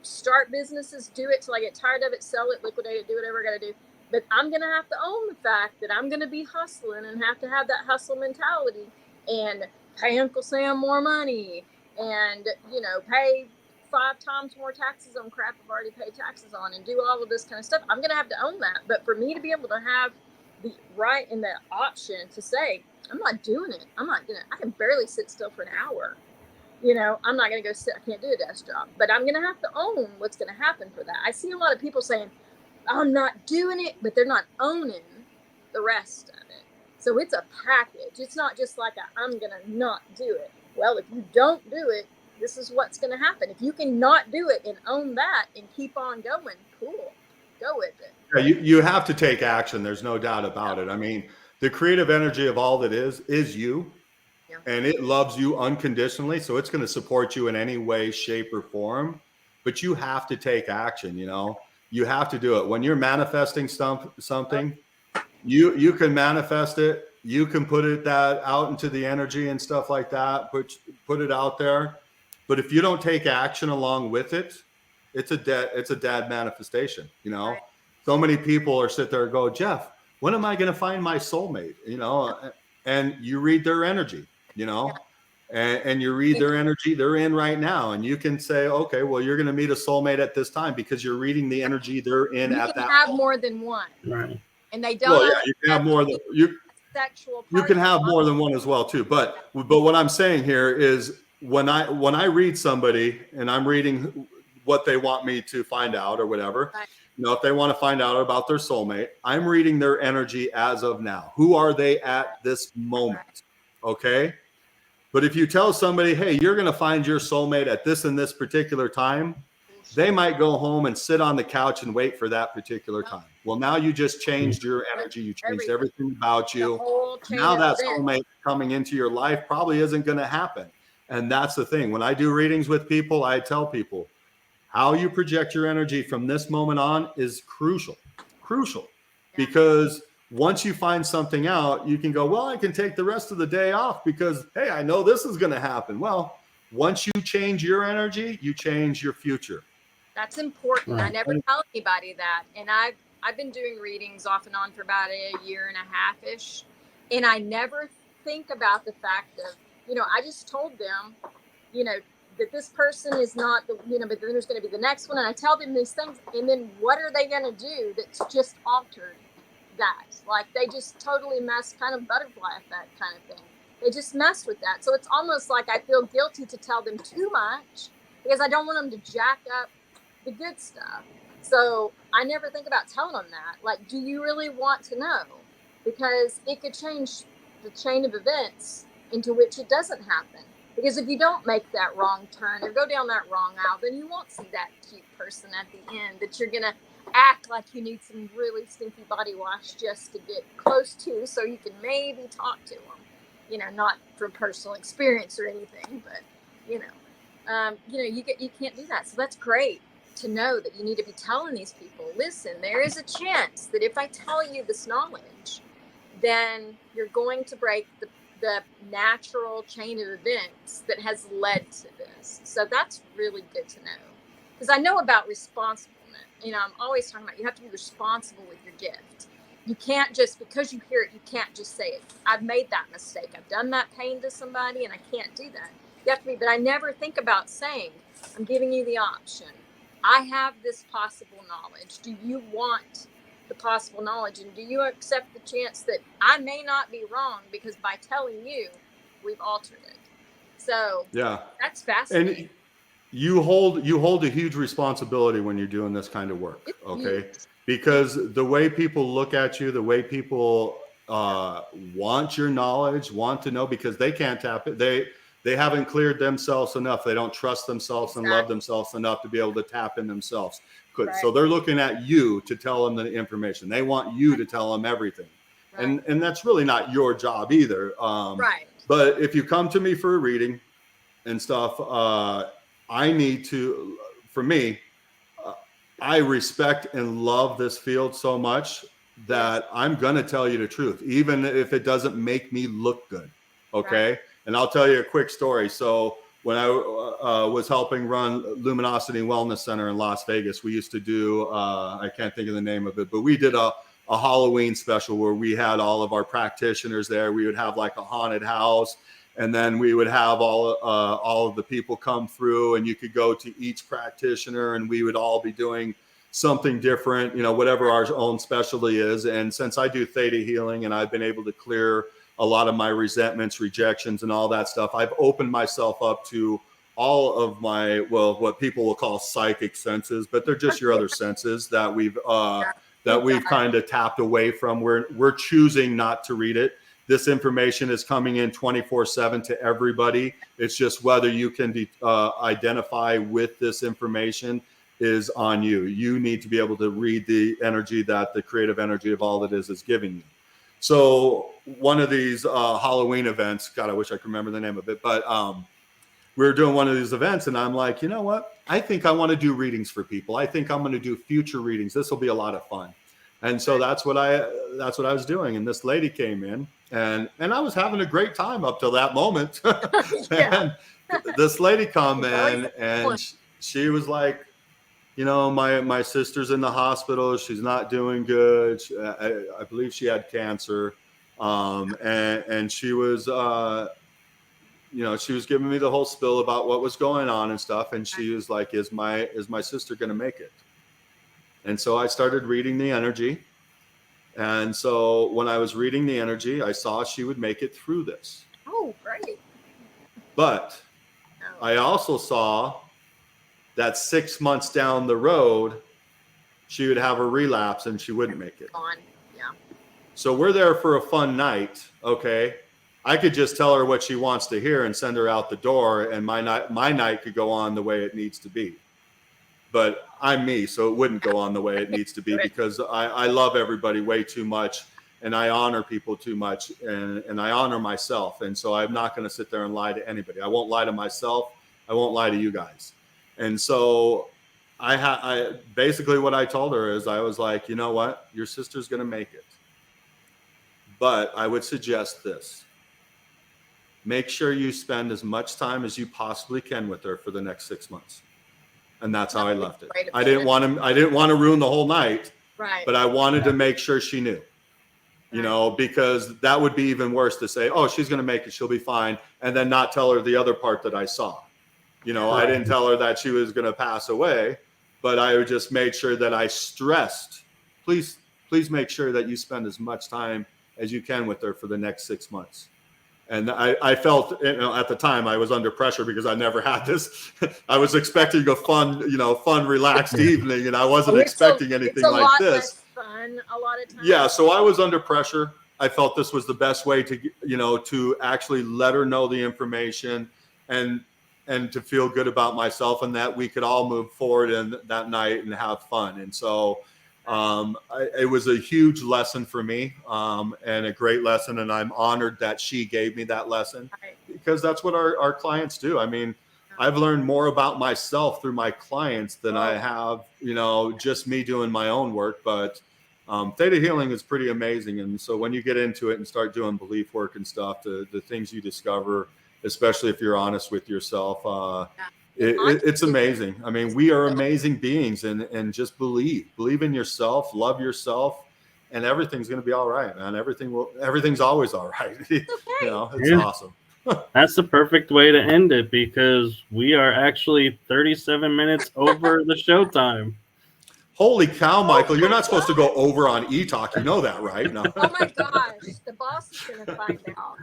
start businesses, do it till I get tired of it, sell it, liquidate it, do whatever I got to do. But I'm going to have to own the fact that I'm going to be hustling and have to have that hustle mentality and pay Uncle Sam more money and, pay 5 times more taxes on crap I've already paid taxes on and do all of this kind of stuff. I'm going to have to own that. But for me to be able to have the right and the option to say, I'm not doing it. I can barely sit still for an hour. I'm not going to go sit. I can't do a desk job, but I'm going to have to own what's going to happen for that. I see a lot of people saying, I'm not doing it, but they're not owning the rest of it. So it's a package. It's not just like I'm going to not do it. Well, if you don't do it, this is what's going to happen. If you can not do it and own that and keep on going, cool, go with it. Yeah, you have to take action. There's no doubt about it. I mean, the creative energy of all that is you, and it loves you unconditionally. So it's going to support you in any way, shape, or form. But you have to take action. You have to do it. When you're manifesting something, you can manifest it. You can put that out into the energy and stuff like that. Put it out there. But if you don't take action along with it, it's a dead manifestation. Right. So many people are sit there and go, Jeff, when am I going to find my soulmate? And you read their energy, and you read their energy. They're in right now. And you can say, okay, well, you're going to meet a soulmate at this time because you're reading the energy they're in at that. You can have more than one. Right. And they don't. Well, yeah, you can have more than sexual. You can have more than one as well too. But what I'm saying here is when I read somebody and I'm reading what they want me to find out or whatever, right. If they want to find out about their soulmate, I'm reading their energy as of now. Who are they at this moment? Okay. But if you tell somebody, hey, you're going to find your soulmate at this and this particular time, they might go home and sit on the couch and wait for that particular time. Well, now you just changed your energy. You changed everything about you. Now that soulmate coming into your life probably isn't going to happen. And that's the thing. When I do readings with people, I tell people how you project your energy from this moment on is crucial, because once you find something out, you can go, well, I can take the rest of the day off because, hey, I know this is going to happen. Well, once you change your energy, you change your future. That's important. Right. I never tell anybody that. And I've been doing readings off and on for about a year and a half-ish. And I never think about the fact of, I just told them, that this person is not but then there's going to be the next one. And I tell them these things. And then what are they going to do that's just altered that? Like they just totally messed, kind of butterfly effect kind of thing. They just messed with that. So it's almost like I feel guilty to tell them too much because I don't want them to jack up the good stuff. So I never think about telling them that. Like, do you really want to know? Because it could change the chain of events into which it doesn't happen. Because if you don't make that wrong turn or go down that wrong aisle, then you won't see that cute person at the end that you're going to act like you need some really stinky body wash just to get close to so you can maybe talk to them. Not from personal experience or anything, but, you can't do that. So that's great. to know that you need to be telling these people, listen, there is a chance that if I tell you this knowledge, then you're going to break the natural chain of events that has led to this. So that's really good to know. Because I know about responsibleness. You know, I'm always talking about you have to be responsible with your gift. You can't just, because you hear it, you can't just say it. I've made that mistake. I've done that pain to somebody and I can't do that. You have to be, but I never think about saying, I'm giving you the option. I have this possible knowledge. Do you want the possible knowledge? And do you accept the chance that I may not be wrong, because by telling you, we've altered it. So yeah, that's fascinating. And you hold a huge responsibility when you're doing this kind of work. It's okay. huge. Because the way people look at you, the way people want your knowledge, want to know, because they can't tap it. They haven't cleared themselves enough. They don't trust themselves and love themselves enough to be able to tap in themselves. Right. So they're looking at you to tell them the information. They want you to tell them everything. Right. And that's really not your job either. Right. But if you come to me for a reading and stuff, I need to, for me, I respect and love this field so much that I'm going to tell you the truth, even if it doesn't make me look good. Okay. Right. And I'll tell you a quick story. So when I was helping run Luminosity Wellness Center in Las Vegas, we used to do, I can't think of the name of it, but we did a Halloween special where we had all of our practitioners there. We would have like a haunted house, and then we would have all of the people come through, and you could go to each practitioner and we would all be doing something different, you know, whatever our own specialty is. And since I do theta healing and I've been able to clear a lot of my resentments, rejections, and all that stuff, I've opened myself up to all of my, well, what people will call psychic senses, but they're just your other senses that we've kind of tapped away from. We're choosing not to read it. This information is coming in 24/7 to everybody. It's just whether you can identify with this information is on you. You need to be able to read the energy that the creative energy of all that is giving you. So one of these Halloween events, God, I wish I could remember the name of it, but we were doing one of these events and I'm like, you know what? I think I want to do readings for people. I think I'm going to do future readings. This will be a lot of fun. And so that's what I was doing. And this lady came in and I was having a great time up till that moment. And this lady come in and she was like, you know, my sister's in the hospital. She's not doing good. I believe she had cancer. And she was, you know, she was giving me the whole spill about what was going on and stuff. And she was like, is my sister going to make it? And so I started reading the energy. And so when I was reading the energy, I saw she would make it through this. Oh, great. But I also saw that 6 months down the road, she would have a relapse and she wouldn't make it. Yeah. So we're there for a fun night. Okay. I could just tell her what she wants to hear and send her out the door, and my night could go on the way it needs to be. But I'm me, so it wouldn't go on the way it needs to be because I love everybody way too much and I honor people too much and I honor myself. And so I'm not going to sit there and lie to anybody. I won't lie to myself. I won't lie to you guys. And so I basically what I told her is I was like, you know what? Your sister's going to make it. But I would suggest this. Make sure you spend as much time as you possibly can with her for the next 6 months. And that's how I left it. I didn't want to ruin the whole night, right? But I wanted to make sure she knew, you know, because that would be even worse to say, oh, she's going to make it, she'll be fine, and then not tell her the other part that I saw. You know, I didn't tell her that she was going to pass away, but I just made sure that I stressed, please make sure that you spend as much time as you can with her for the next 6 months. And I felt, you know, at the time I was under pressure because I never had this. I was expecting a fun, relaxed evening, and I wasn't expecting anything like this. Fun a lot of times. Yeah, so I was under pressure. I felt this was the best way to, to actually let her know the information and to feel good about myself, and that we could all move forward in that night and have fun. And so it was a huge lesson for me, and a great lesson. And I'm honored that she gave me that lesson because that's what our clients do. I mean, I've learned more about myself through my clients than I have, just me doing my own work. But theta healing is pretty amazing. And so when you get into it and start doing belief work and stuff, the things you discover, especially if you're honest with yourself, it's amazing. I mean, we are amazing beings, and just believe in yourself, love yourself, and everything's going to be all right, man. Everything's always all right. It's awesome. That's the perfect way to end it, because we are actually 37 minutes over the show time. Holy cow, Michael. You're not supposed to go over on ETalk. You know that, right? No. Oh my gosh. The boss is going to find out.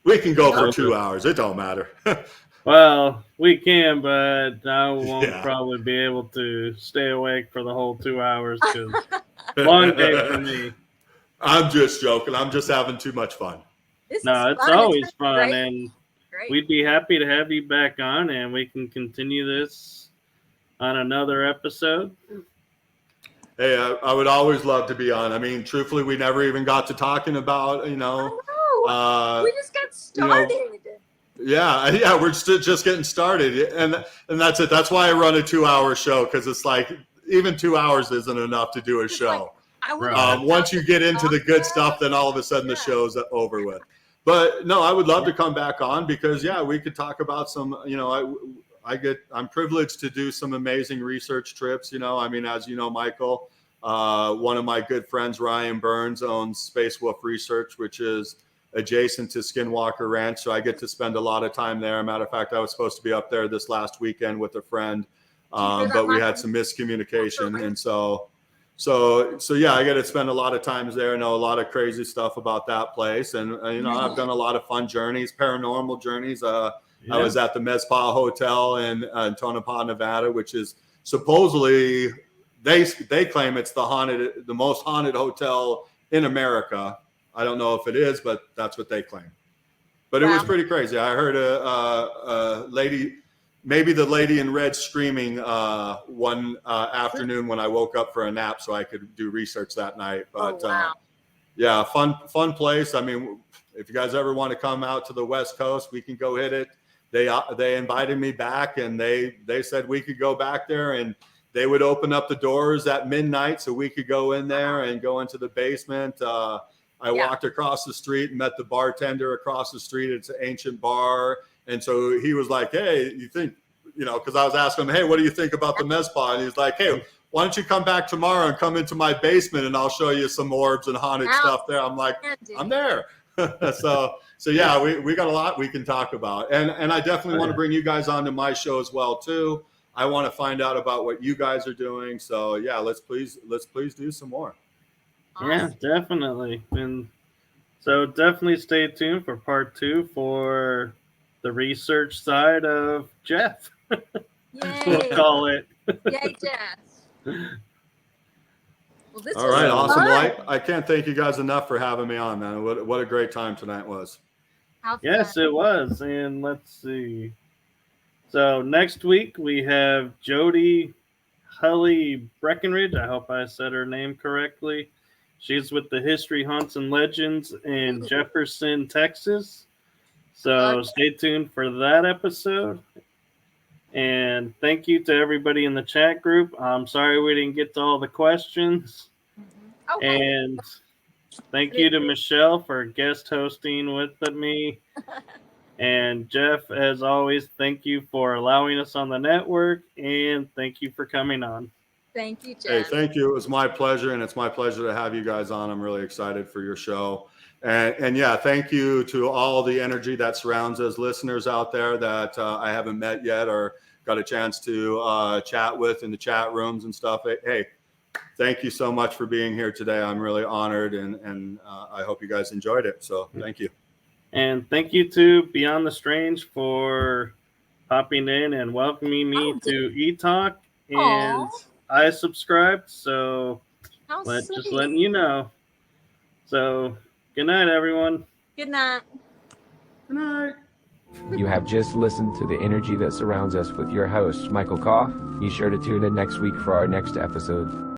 We can go for 2 hours. It don't matter. Well, we can, but I won't probably be able to stay awake for the whole 2 hours, because long day for me. I'm just joking. I'm just having too much fun. It's always fun, and we'd be happy to have you back on, and we can continue this on another episode. Hey, I would always love to be on. I mean, truthfully, we never even got to talking about, I know. We just got started. Yeah, we're just getting started, and that's it. That's why I run a 2-hour show, because it's like even 2 hours isn't enough to do a show. Once you get into the good stuff, then all of a sudden the show's over with. But no, I would love to come back on, because we could talk about some. I'm privileged to do some amazing research trips. I mean, as you know, Michael, one of my good friends, Ryan Burns, owns Space Wolf Research, which is adjacent to Skinwalker Ranch. So I get to spend a lot of time there. Matter of fact, I was supposed to be up there this last weekend with a friend, but we had some miscommunication, and so I get to spend a lot of times there. I know a lot of crazy stuff about that place, and I've done a lot of fun journeys, paranormal journeys. I was at the Mezpa Hotel in Tonopah, Nevada, which is supposedly they claim it's the most haunted hotel in America. I don't know if it is, but that's what they claim. But it was pretty crazy. I heard a lady. Maybe the lady in red screaming one afternoon when I woke up for a nap so I could do research that night. But fun place. I mean, if you guys ever want to come out to the West Coast, we can go hit it. They invited me back, and they said we could go back there, and they would open up the doors at midnight so we could go in there and go into the basement. I walked across the street and met the bartender across the street. It's an ancient bar. And so he was like, hey, you think, because I was asking him, hey, what do you think about the Mezpa? And he's like, hey, why don't you come back tomorrow and come into my basement, and I'll show you some orbs and haunted stuff there. I'm like, I'm there. So we got a lot we can talk about. And I definitely want to bring you guys onto my show as well, too. I want to find out about what you guys are doing. So, let's please do some more. Awesome. Yeah, definitely. And so definitely stay tuned for part 2 for the research side of Jeff. Yay. We'll call it. Yay, Jeff. Well, this all right, awesome. Well, I can't thank you guys enough for having me on, man. What a great time tonight was. Yes, it was. And let's see. So next week we have Jody Hully Breckenridge. I hope I said her name correctly. She's with the History, Haunts, and Legends in Jefferson, Texas. So stay tuned for that episode. And thank you to everybody in the chat group. I'm sorry we didn't get to all the questions. And thank you to Michelle for guest hosting with me. And Jeff, as always, thank you for allowing us on the network. And thank you for coming on. Thank you, Jeff. Hey, thank you. It was my pleasure, and it's my pleasure to have you guys on. I'm really excited for your show. And thank you to all the energy that surrounds us, listeners out there that I haven't met yet or got a chance to chat with in the chat rooms and stuff. Hey, thank you so much for being here today. I'm really honored, and I hope you guys enjoyed it. So thank you. And thank you to Beyond the Strange for popping in and welcoming me to ETalk. And I subscribed, so just letting you know. So good night, everyone. Good night. Good night. You have just listened to the energy that surrounds us with your host, Michael Koff. Be sure to tune in next week for our next episode.